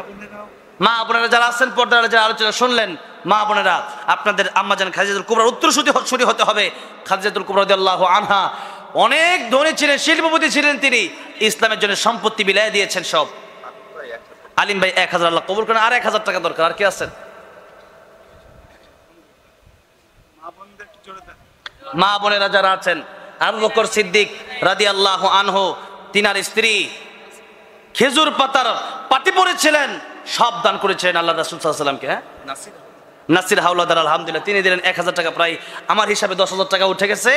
Speaker 1: মা বোনেরা যারা আছেন, পর্দার যারা আলোচনা শুনলেন, মা বোনেরা আপনাদের আম্মাজান খাদিজাতুল কুবরার উত্তরসূরি হতে হবে। খাদিজাতুল কুবরা রাদিয়াল্লাহু আনহা অনেক ধনী ছিলেন, শিল্পপতি ছিলেন তিনি, ইসলামের জন্য সম্পত্তি বিলায় দিয়েছেন সব। আলিম ভাই 1000, আল্লাহ কবুল করেন। আর 1000 টাকা দরকার। আর কে আছেন? মা বোনেরা যারা আছেন, আবু বকর সিদ্দিক রাদিয়াল্লাহু আনহু, তিনার স্ত্রী খেজুর পাতার পাটি পরেছিলেন, সব দান করেছিলেন আল্লাহ রাসূল সাল্লাল্লাহু আলাইহি ওয়াসাল্লামকে। হ্যাঁ নাসির হাওলাদার আলহামদুলিল্লাহ তিনি দিলেন 1000 টাকা, প্রায় আমার হিসাবে 10,000 টাকা উঠে গেছে,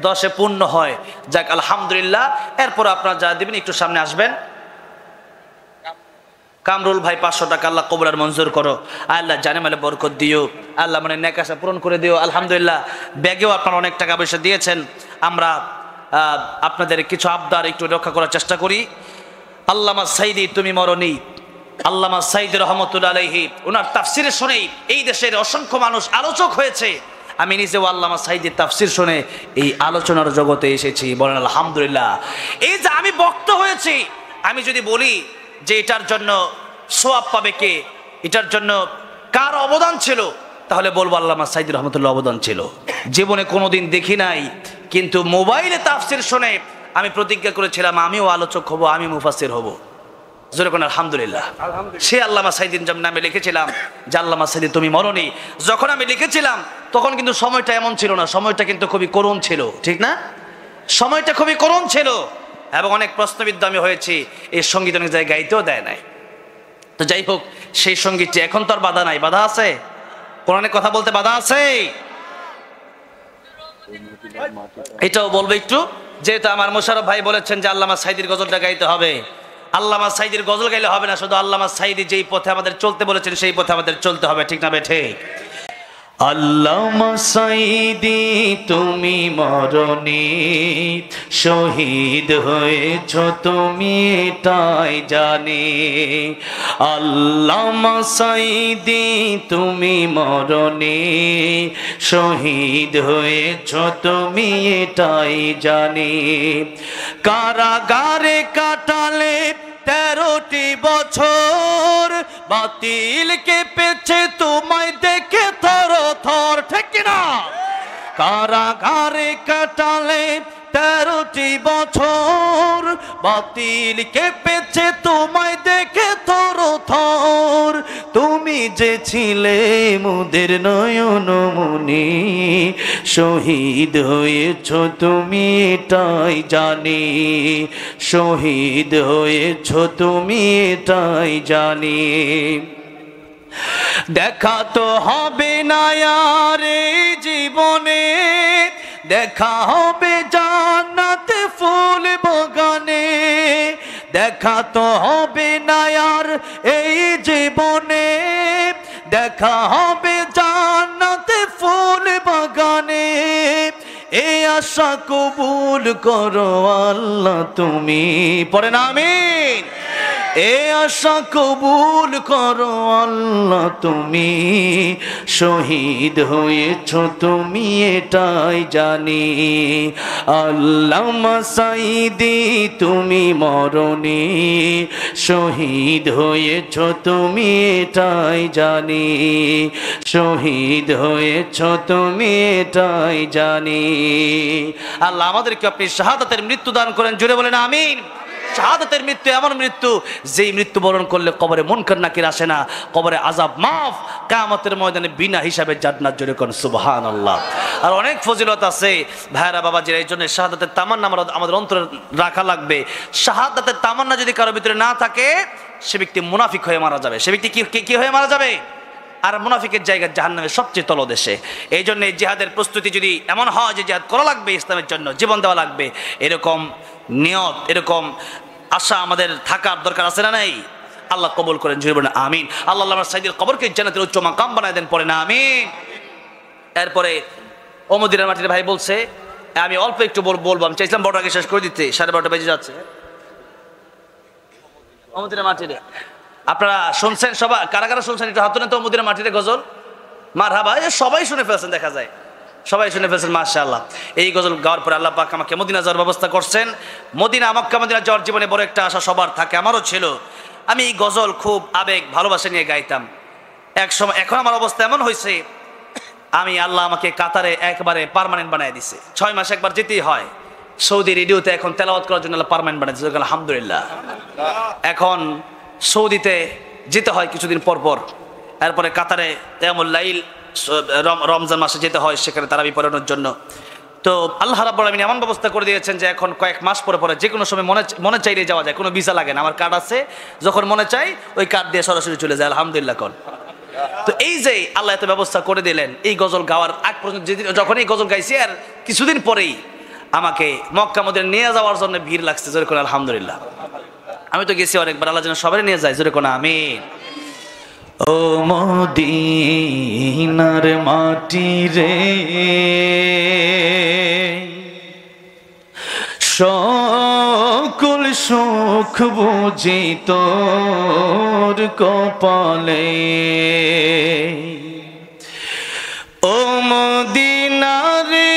Speaker 1: 10-এ পূর্ণ হয়। যাক আলহামদুলিল্লাহ। এরপর আপনারা যা দিবেন একটু সামনে আসবেন। কামরুল ভাই 500 টাকা, আল্লাহ কবুল আর মঞ্জুর করো, আল্লাহ জানে মালে বরকত দিও, আল্লাহ মানে নেক আশা পূরণ করে দিও। আলহামদুলিল্লাহ ব্যাগেও আপনারা অনেক টাকা পয়সা দিয়েছেন, আমরা আপনাদের কিছু আবদার একটু রক্ষা করার চেষ্টা করি। আল্লামা সাইদি তুমি মরনি, আল্লামা সাইদি রহমতুল্লাহ আলাইহি, ওনার তাফসিরে শুনেই এই দেশের অসংখ্য মানুষ আলোচক হয়েছে। আমি নিজেও আল্লামা সাইদির তাফসির শুনে এই আলোচনার জগতে এসেছি, বলেন আলহামদুলিল্লাহ। এই যে আমি বক্তা হয়েছি, আমি যদি বলি যে এটার জন্য সোয়াব পাবে কে, এটার জন্য কার অবদান ছিল, তাহলে বলবো আল্লামা সাইদি রহমতুল্লাহ অবদান ছিল। জীবনে কোনোদিন দেখি নাই, কিন্তু মোবাইলে তাফসির শুনে আমি প্রতিজ্ঞা করেছিলাম আমিও আলোচক হব, আমি মুফাসসির হব। জোরে কোন আলহামদুলিল্লাহ। সে আল্লামা সাইদির নামে লিখেছিলাম যে আল্লামা সাইদি তুমি মরনি। যখন আমি লিখেছিলাম তখন কিন্তু সময়টা এমন ছিল না, সময়টা কিন্তু খুবই করুণ ছিল, ঠিক না? সময়টা খুবই করুণ ছিল এবং অনেক প্রশ্নবিদ্ধ আমি হয়েছি। এই সঙ্গীত অনেক জায়গায় গাইতেও দেয় নাই। তো যাই হোক, সেই সঙ্গীতটি এখন তো আর বাধা নাই, বাধা আছে? কোরআনের কথা বলতে বাধা আছে? এটাও বলবো একটু, যেহেতু আমার মোশাররফ ভাই বলেছেন যে আল্লামা সাইদির গজলটা গাইতে হবে। আল্লামা সাইদির গজল গাইলে হবে না, শুধু আল্লামা সাইদি যেই পথে আমাদের চলতে বলেছেন সেই পথে আমাদের চলতে হবে, ঠিক না বেঠে? আল্লামা সাইদি তুমি মরনি, শহীদ হয়েছ তুমি এটাই জানি। আল্লামা সাইদি তুমি মরনি, শহীদ হয়েছ তুমি এটাই জানি। কারাগারে কাটালে 13টি বছর, বাতিল কেঁপেছে তোমায় দেখে থর থর, ঠিক কিনা? কারাগারে কাটালে 13টি বছর, বাতিল কেঁপেছে তোমায় দেখে থর থর। তুমি যে ছিলে মোদের নয়নমণি, শহীদ হয়েছ তুমি এটাই জানি। শহীদ হয়েছ তুমি এটাই জানি। দেখা তো হবে না আর এই জীবনে, দেখা হবে জান্নাতে ফুল বাগানে। দেখা তো হবে না আর এই জীবনে, দেখা হবে জান্নাতে ফুল বাগানে। এই আশা কবুল করো আল্লাহ তুমি, পড়েন আমিন। এ আশা কবুল করো আল্লাহ তুমি, শহীদ হয়েছ তুমি এটাই জানি। আল্লামা সাইদি তুমি মরনি, শহীদ হয়েছ তুমি এটাই জানি। শহীদ হয়েছ তুমি এটাই জানি। আল্লাহ আমাদেরকে আপনি শাহাদাতের মৃত্যু দান করেন, জুড়ে বলেন আমিন। শাহাদাতের মৃত্যু এমন মৃত্যু যেই মৃত্যুবরণ করলে কবরে মুনকার নাকির আসে না, কবরে আযাব মাফ, কিয়ামতের ময়দানে বিনা হিসাবে জান্নাত। জোরে কোন সুবহানাল্লাহ। আর অনেক ফজিলত আছে ভাইরা বাবাজিরা, এই জন্য শাহাদাতের তামান্না আমাদের অন্তরে রাখা লাগবে। শাহাদাতের তামান্না যদি কারোর ভিতরে না থাকে, সে ব্যক্তি মুনাফিক হয়ে মারা যাবে। সে ব্যক্তি কি হয়ে মারা যাবে? আর মুনাফিকের জায়গা জাহান্নামের সবচেয়ে তলদেশে। এই জন্য জিহাদের প্রস্তুতি যদি এমন হয় যে জিহাদ করা লাগবে, ইসলামের জন্য জীবন দেওয়া লাগবে, এরকম নিয়ত, এরকম আশা আমাদের থাকার দরকার আছে না নাই? আল্লাহ কবুল করেন, জোরে বলেন আমিন। আল্লাহ আমার সাইদের কবরকে জান্নাতের উচ্চ মাকাম বানায় দেন, পড়ে না আমিন। এরপরে ও মদিনার মাটির ভাই বলছে, আমি অল্প একটু বলবো, আমি চাইছিলাম বড়টাকে শেষ করে দিতে, 12:30 বেজে যাচ্ছে। ও মদিনার মাটিরে আপনারা শুনছেন সবাই? কারা কারা শুনছেন একটু হাত তোলেন তো। মদিনার মাটিতে গজল মারহাবা, সবাই শুনে ফেলছেন, দেখা যায় সবাই শুনে ফেলছেন, মাশাআল্লাহ। এই গজল গাওয়ার পরে আল্লাহ পাক আমাকে মদিনা যাওয়ার ব্যবস্থা করছেন। মদিনা, মক্কা মদিনা যাওয়ার জীবনে বড় একটা আশা সবার থাকে, আমারও ছিল। আমি এই গজল খুব আবেগ ভালোবাসা নিয়ে গাইতাম এক সময়। এখন আমার অবস্থা এমন হয়েছে, আমি আল্লাহ আমাকে কাতারে একবারে পার্মানেন্ট বানিয়ে দিছে। 6 মাস একবার যেতেই হয়। সৌদি রেডিওতে এখন তেলাওয়াত করার জন্য আল্লাহ পার্মানেন্ট বানিয়ে দিয়েছে, আলহামদুলিল্লাহ। এখন সৌদিতে যেতে হয় কিছুদিন পর পর। এরপরে কাতারে কিয়ামুল লাইল রমজান মাসে যেতে হয়, সেখানে তারাবি পড়ানোর জন্য। তো আল্লাহ রাব্বুল আলামিন এমন ব্যবস্থা করে দিয়েছেন যে এখন কয়েক মাস পরে পরে যে কোনো সময় মনে চাইলে যাওয়া যায়, কোনো ভিসা লাগে না। আমার কার্ড আছে, যখন মনে চাই ওই কার্ড দিয়ে সরাসরি চলে যায়, আলহামদুলিল্লাহ। কোন তো এই যে আল্লাহ এত ব্যবস্থা করে দিলেন, এই গজল গাওয়ার আগ পর্যন্ত যখন এই গজল গাইছি, আর কিছুদিন পরেই আমাকে মক্কা মদিনা নিয়ে যাওয়ার জন্য ভিড় লাগছে, জোরে কোন আলহামদুলিল্লাহ। আমি তো গেছি অনেকবার, আল্লাহ যেন সবাই নিয়ে যায়, জোরে কোন আমিন। ও মদিনার মাটি রে, সকল সুখ বুঝি তোর কপালে। ও মদিনা রে,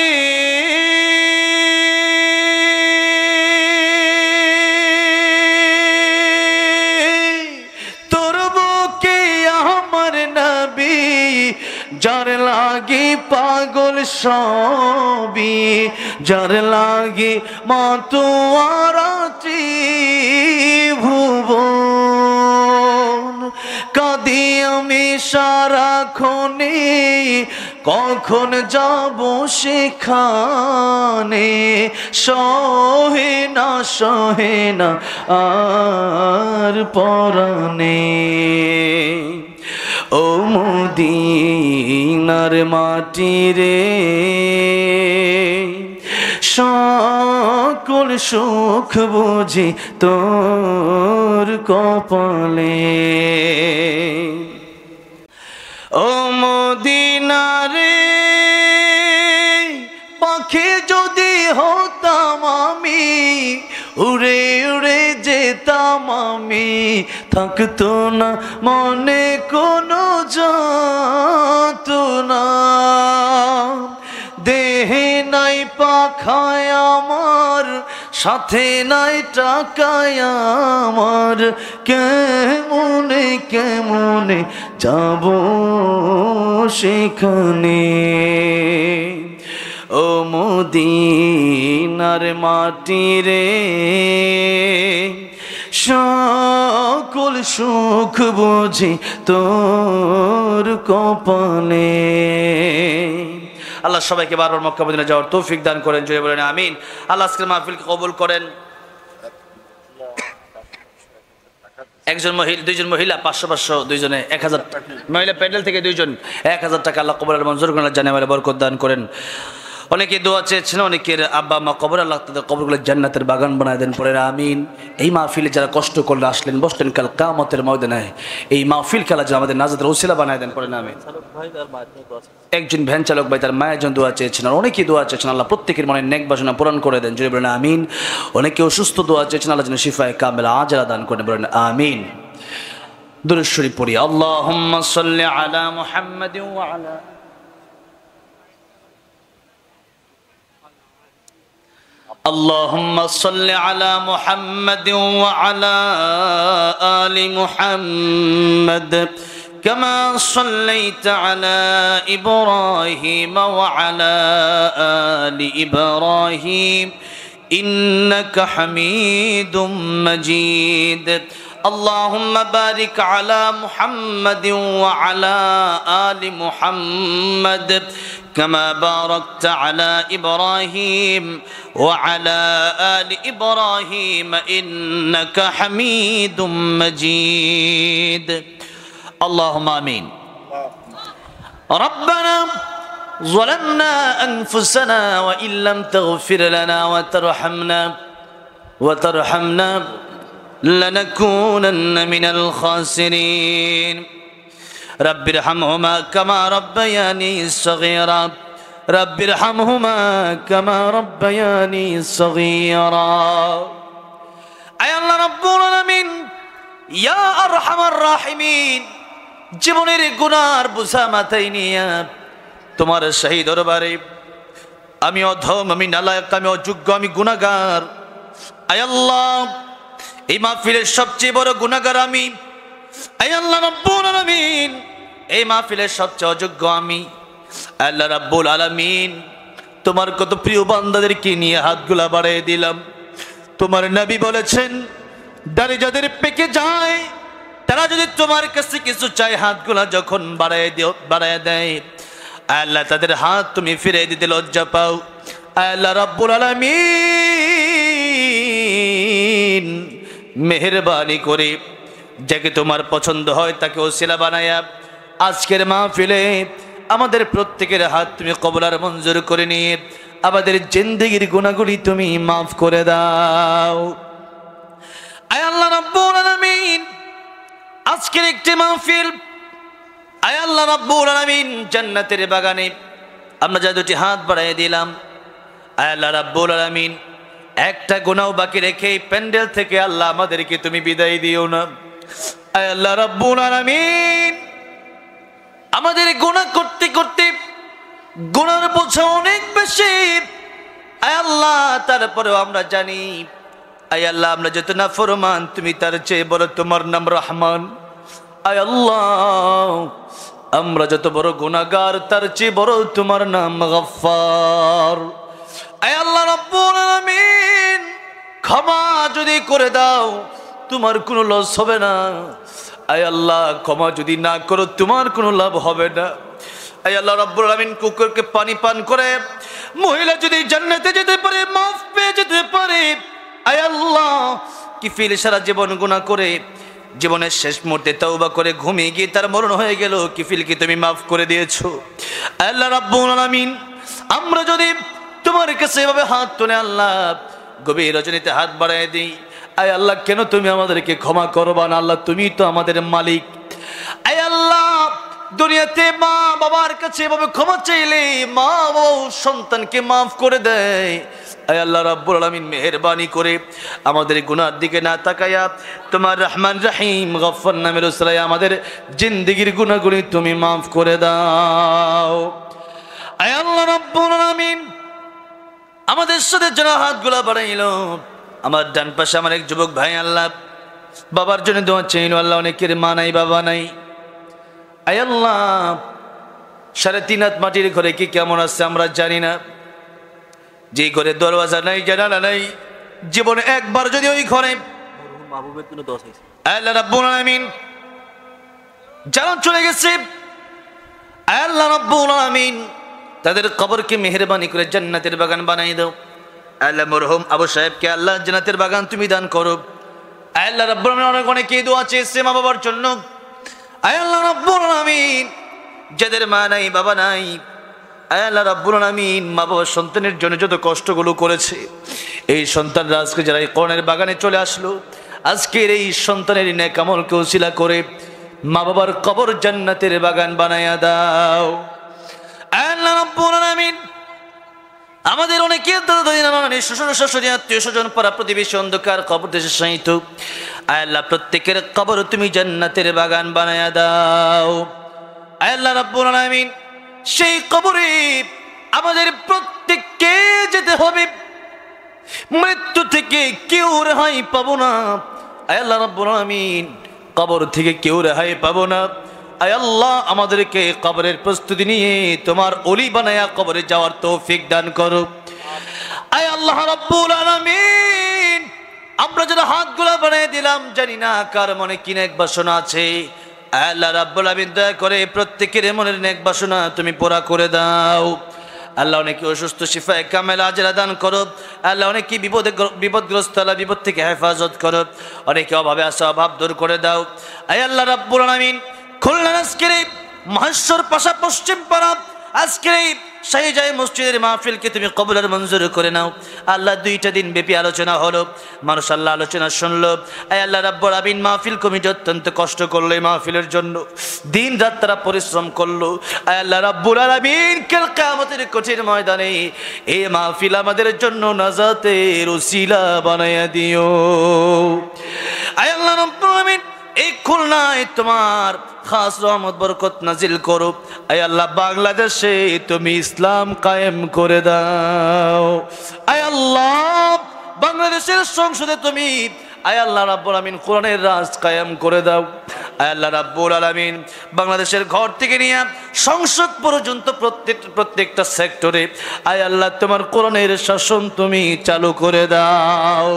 Speaker 1: যার লাগি পাগল সবই, যার লাগি মাতোয়ারা ত্রিভুবন, কাঁদি আমি সারাক্ষণে, কখন যাব সেখানে, সহে না আর পরাণে। ও মদিনার মাটি রে, সকল সুখ বুঝি তোর কপালে। ও মদিনা রে, পাখি যদি হতাম আমি, উড়ে উড়ে যেতাম আমি, থাকতো না মনে কোনো যাতনা। দেহে নাই পাখায় আমার, সাথে নাই টাকায় আমার, কেমনে কেমনে যাব সেখানে। ও মদিনার মাটি রে, সকল সুখ বুঝি তোর কপালে। আল্লাহ সবাইকে বারবার মক্কা মদিনা যাওয়ার তৌফিক দান করেন, জোরে বলেন আমিন। আল্লাহ আজকের মাহফিলকে কবুল করেন। একজন দুইজন মহিলা 500 দুইজনে 1000 মহিলা প্যান্ডেল থেকে 2জন 1000 টাকা আল্লাহ কবুল মঞ্জুর করেন, জানে আমাদের বরকত দান করেন। অনেকে দোয়া চেয়েছেন, অনেকের আব্বা মা কবর, আল্লাহ তাদের কবরগুলো জান্নাতের বাগান বানায় দেন, পড়ে আমিন। এই মাহফিলে যারা কষ্ট করলে আসলেন বসলেন, কাল কিয়ামতের ময়দানে এই মাহফিল খেলা যেন আমাদের নাজাতের ওসিলা বানায় দেন, পড়ে আমিন। একজন ভ্যান চালক ভাই তার মায়ের জন্য দোয়া চেয়েছেন, আর অনেকেই দোয়া চেয়েছেন, আল্লাহ প্রত্যেকের মনে নেক বাসনা পূরণ করে দেন, জোরে বলেন আমিন। অনেকে অসুস্থ দোয়া চেয়েছেন, আল্লাহ যেন শিফায়ে কামেলা আজরা দান করেন, বলেন আমিন। দুরূদ শরীফ পড়ি। আল্লাহুম্মা সাল্লি আলা মুহাম্মাদিন ওয়া আলা اللهم صل على محمد وعلى آل محمد كما صليت على إبراهيم وعلى آل إبراهيم إنك حميد مجيد اللهم بارك على محمد وعلى آل محمد كما باركت على إبراهيم وعلى آل إبراهيم إنك حميد مجيد اللهم آمين ربنا ظلمنا أنفسنا وإن لم تغفر لنا وترحمنا لنكونن من الخاسرين رب ارحمهما كما ربياني صغيرا رب ارحمهما كما ربياني صغيرا أي الله رب العالمين يا أرحم الراحمين জীবনের গুনার বোঝা মাথায় নিয়ে তোমার শাহী দরবারে আমি অধম, আমি নালায়েক, আমি অযোগ্য, আমি গুনাহগার। আয় আল্লাহ, এই মাহফিলের সবচেয়ে বড় গুনাহগার আমি। আয় আল্লাহ রাব্বুল আলামিন, এই মাহফিলের সবচেয়ে অযোগ্য আমি। আল্লাহ রাব্বুল আলামিন, তোমার কত প্রিয় বান্দাদেরকে নিয়ে হাতগুলা বাড়িয়ে দিলাম। তোমার নবী বলেছেন, দাড়ি যাদের পেকে যায় তারা যদি তোমার কাছে কিছু চায়, হাতগুলা যখন বাড়ায় দেয়, আল্লাহ তাদের হাত তুমি ফিরে দিতে লজ্জা পাও। আল্লাহ রাব্বুল আলামিন মেহেরবানি করে যাকে তোমার পছন্দ হয় তাকে ওসিলা বানায়া আজকের মাহফিলে আমাদের প্রত্যেকের হাত তুমি কবুল আর মঞ্জুর করে নিয়ে আমাদের জিন্দেগির গুনাহগুলি তুমি মাফ করে দাও। আয় আল্লাহ রাব্বুল আলামিন, আজকের একটি মাহফিল, আয় আল্লাহ রাব্বুল আলামিন জান্নাতের বাগানে আমরা যা দুটি হাত বাড়াই দিলাম, আয় আল্লাহ রাব্বুল আলামিন একটা গুনাহ বাকি রেখে প্যান্ডেল থেকে আল্লাহ আমাদেরকে তুমি বিদায় দিও না। আয় আল্লাহ রাব্বুল আলামিন, আমাদের গুনাহ করতে করতে গুনার বোঝা অনেক বেশি। আয় আল্লাহ, তারপরেও আমরা জানি, আয় আল্লাহ আমরা যত নাফরমান তুমি তার চেয়ে বড় তোমার নাম রহমান। আয় আল্লাহ, আমরা যত বড় গুনাহগার তার চেয়ে বড় তোমার নাম গফফার। আয় আল্লাহ রাব্বুল আলামিন, ক্ষমা যদি করে দাও তোমার কোনো লস হবে না। আয় আল্লাহ, ক্ষমা যদি না করো তোমার কোনো লাভ হবে না। আয় আল্লাহ রাব্বুল আলামিন, কুকুরকে পানি পান করে মহিলা যদি জান্নাতে যেতে পারে, মাফ পেয়ে যেতে পারে। আয় আল্লাহ, কিফিল সারা জীবন গুনাহ করে জীবনের শেষ মুহূর্তে তওবা করে ঘুমিয়ে গিয়ে তার মরণ হয়ে গেল, কিফিলকে তুমি মাফ করে দিয়েছো। আল্লাহ রাব্বুল আলামিন, আমরা যদি তোমার কাছে এভাবে হাত তুলে আল্লাহ গভীর রজনীতে হাত বাড়ায় দিই, আয় আল্লাহ কেন তুমি আমাদেরকে ক্ষমা করবা না? আল্লাহ তুমি তো আমাদের মালিক। আয় আল্লাহ, দুনিয়াতে মা বাবার কাছে এভাবে ক্ষমা চাইলে মা বাবা সন্তানকে মাফ করে দেয়। আয় আল্লাহ রাব্বুল আলামিন মেহেরবানি করে আমাদের গুনার দিকে না তাকায়া তোমার রহমান রহিম গফফার নামের উসিলায় আমাদের জিন্দেগির গুনাহগুলি তুমি মাফ করে দাও। আয় আল্লাহ রাব্বুল আলামিন, আমাদের সাথে যারা হাতগুলা বাড়াইল, আমার ডান পাশে আমার এক যুবক ভাই আল্লাহ বাবার জন্য দোয়া চাইল। আল্লাহ অনেকের মা নাই বাবা নাই। আয় আল্লাহ, 3.5 হাত মাটির ঘরে কি কেমন আছে আমরা জানি না। যে ঘরে দরওয়াজা নাই, জানালা নাই, জীবনে একবার যদি ওই ঘরে আল্লাহ রাব্বুল আলামিন যারা চলে গেছে, আল্লাহ রাব্বুল আলামিন তাদের কবরকে মেহেরবানি করে জান্নাতের বাগান বানাই দাও। আল্লাহ মরহুম আবু সাহেবকে আল্লাহ জান্নাতের বাগান তুমি দান করো। আল্লাহ রাব্বুল আলামিন অনেকে দোয়া চেয়েছে মা বাবার জন্য। আল্লাহ রাব্বুল আলামিন যাদের মা নাই বাবা নাই, আল্লাহ রাব্বুল আলামিন মা বাবার সন্তানের জন্য যত কষ্টগুলো করেছে, এই সন্তানরা আজকে যারা এই কোরআনের বাগানে চলে আসলো, আজকের এই সন্তানের নেক আমলকে ওসিলা করে মা বাবার কবর জান্নাতের বাগান বানায়া দাও। আল্লাহ রাব্বুল আলামিন আমাদের অনেকের দাদা দাদি নানা নানি শ্বশুর শাশুড়ি আত্মীয় স্বজন পাড়া প্রতিবেশী অন্ধকার কবর দেশে শায়িত, আল্লাহ প্রত্যেকের কবর তুমি জান্নাতের বাগান বানায়া দাও। আল্লাহ রাব্বুল আলামিন সেই কবরে আমাদের প্রত্যেককে যেতে হবে, মৃত্যু থেকে কেউ রেহাই পাবো না। আল্লাহ রাব্বুল আলামিন কবর থেকে কেউ রেহাই পাবো না। আয় আল্লাহ, আমাদেরকে কবরের প্রস্তুতি নিয়ে তোমার ওলি বানায়া কবরে যাওয়ার তৌফিক দান করো। আয় আল্লাহ। আল্লাহ রাব্বুল আলামিন, আমরা যারা হাতগুলা বানিয়ে দিলাম, জানি না কার মনে কি নেক বাসনা আছে। আল্লাহ রাব্বুল আলামিন দয়া করে প্রত্যেকের মনের নেক বাসনা তুমি পুরা করে দাও। আল্লাহ অনেকে অসুস্থ, শিফায়ে কামেল আজরা দান করো। আল্লাহ অনেকে বিপদগ্রস্ত, আল্লাহ বিপদ থেকে হেফাজত করো। অনেকে অভাবে আছে, অভাব দূর করে দাও। আয় আল্লাহ রাব্বুল আলামিন, খুলনা আজকের এই মহেশ্বর পাশা পশ্চিম পাড়া আজকের এই শাহীজায়ে মসজিদের মাহফিলকে তুমি কবুল আর মঞ্জুর করে নাও। আল্লাহ 2টা দিন ব্যাপী আলোচনা হলো, মানুষ আল্লাহ আলোচনা শুনলো। আয় আল্লাহ রাব্বুল আলামিন, মাহফিল কমিটি অত্যন্ত কষ্ট করলো এই মাহফিলের জন্য, দিন রাত তারা পরিশ্রম করলো। আয় আল্লাহ রাব্বুল আলামিন, কাল কিয়ামতের কঠিন ময়দানে এই মাহফিল আমাদের জন্য নাজাতের ওসিলা বানায়া দিও। আয় আল্লাহ রাব্বুল আলামিন, এই খুলনায় তোমার খাস রহমত বরকত নাজিল করো। আয় আল্লাহ, বাংলাদেশে তুমি ইসলাম কায়েম করে দাও। আয় আল্লাহ, বাংলাদেশের সংসদে তুমি আয় আল্লাহ রাব্বুল আলামিন কোরআনের রাজ কায়েম করে দাও। আয় আল্লাহ রাব্বুল আলামিন, বাংলাদেশের ঘর থেকে নিয়ে সংসদ পর্যন্ত প্রত্যেকটা সেক্টরে আয় আল্লাহ তোমার কোরআনের শাসন তুমি চালু করে দাও।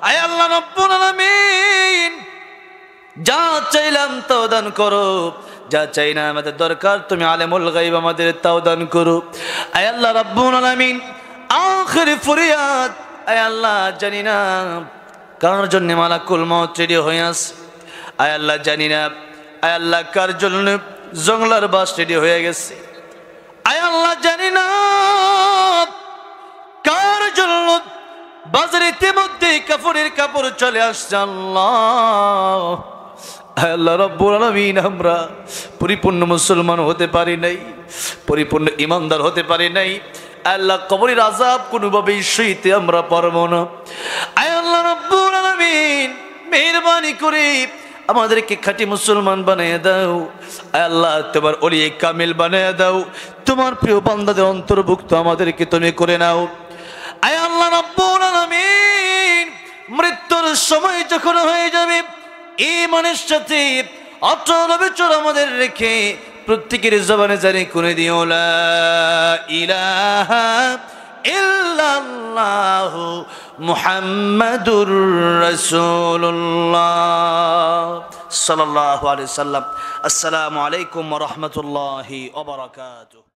Speaker 1: আয় আল্লাহ রাব্বুল আলামিন, যা চাইলাম তাও দান করো, যা চাই না আমাদের দরকার তুমি আলেমুল গায়ব আমাদের তাও দান করো। আয় আল্লাহ রাব্বুল আলামিন, আখির ফরিয়াদ, আয় আল্লাহ জানি না কার জন্য মালাকুল মউত রেডি হয়ে আছে। আয় আল্লাহ জানি না, আয় আল্লাহ কার জন্য জংলার বাস রেডি হয়ে গেছে। আয় আল্লাহ জানি না কার জন্য বাজারে ইতিমধ্যে কাপড়ের কাপড় চলে আসছে। আল্লাহ, আল্লাহ রাব্বুল আলামিন, আমরা পরিপূর্ণ মুসলমান হতে পারি নাই, পরিপূর্ণ ইমানদার হতে পারি নাই। আল্লাহ, কবরের আযাব কোনোভাবেই সইতে আমরা পারবো না। আয় আল্লাহ রাব্বুল আলামিন, মেহেরবানি করে আমাদেরকে খাঁটি মুসলমান বানিয়ে দাও। আয় আল্লাহ, তোমার ওলি কামিল বানিয়ে দাও। তোমার প্রিয় বান্দাদের অন্তর্ভুক্ত আমাদেরকে তুমি করে নাও। আয় আল্লাহ রাব্বুল আলামিন, মৃত্যুর সময় যখন হয়ে যাবে, ঈমানের সাথে অটল অবিচল আমাদের রেখে প্রত্যেকের জবানে জারি করে দিও, লা ইলাহা ইল্লাল্লাহু মুহাম্মাদুর রাসূলুল্লাহ সাল্লাল্লাহু আলাইহি সাল্লাম। আসসালামু আলাইকুম ওয়া রাহমাতুল্লাহি ওয়া বারাকাতুহু।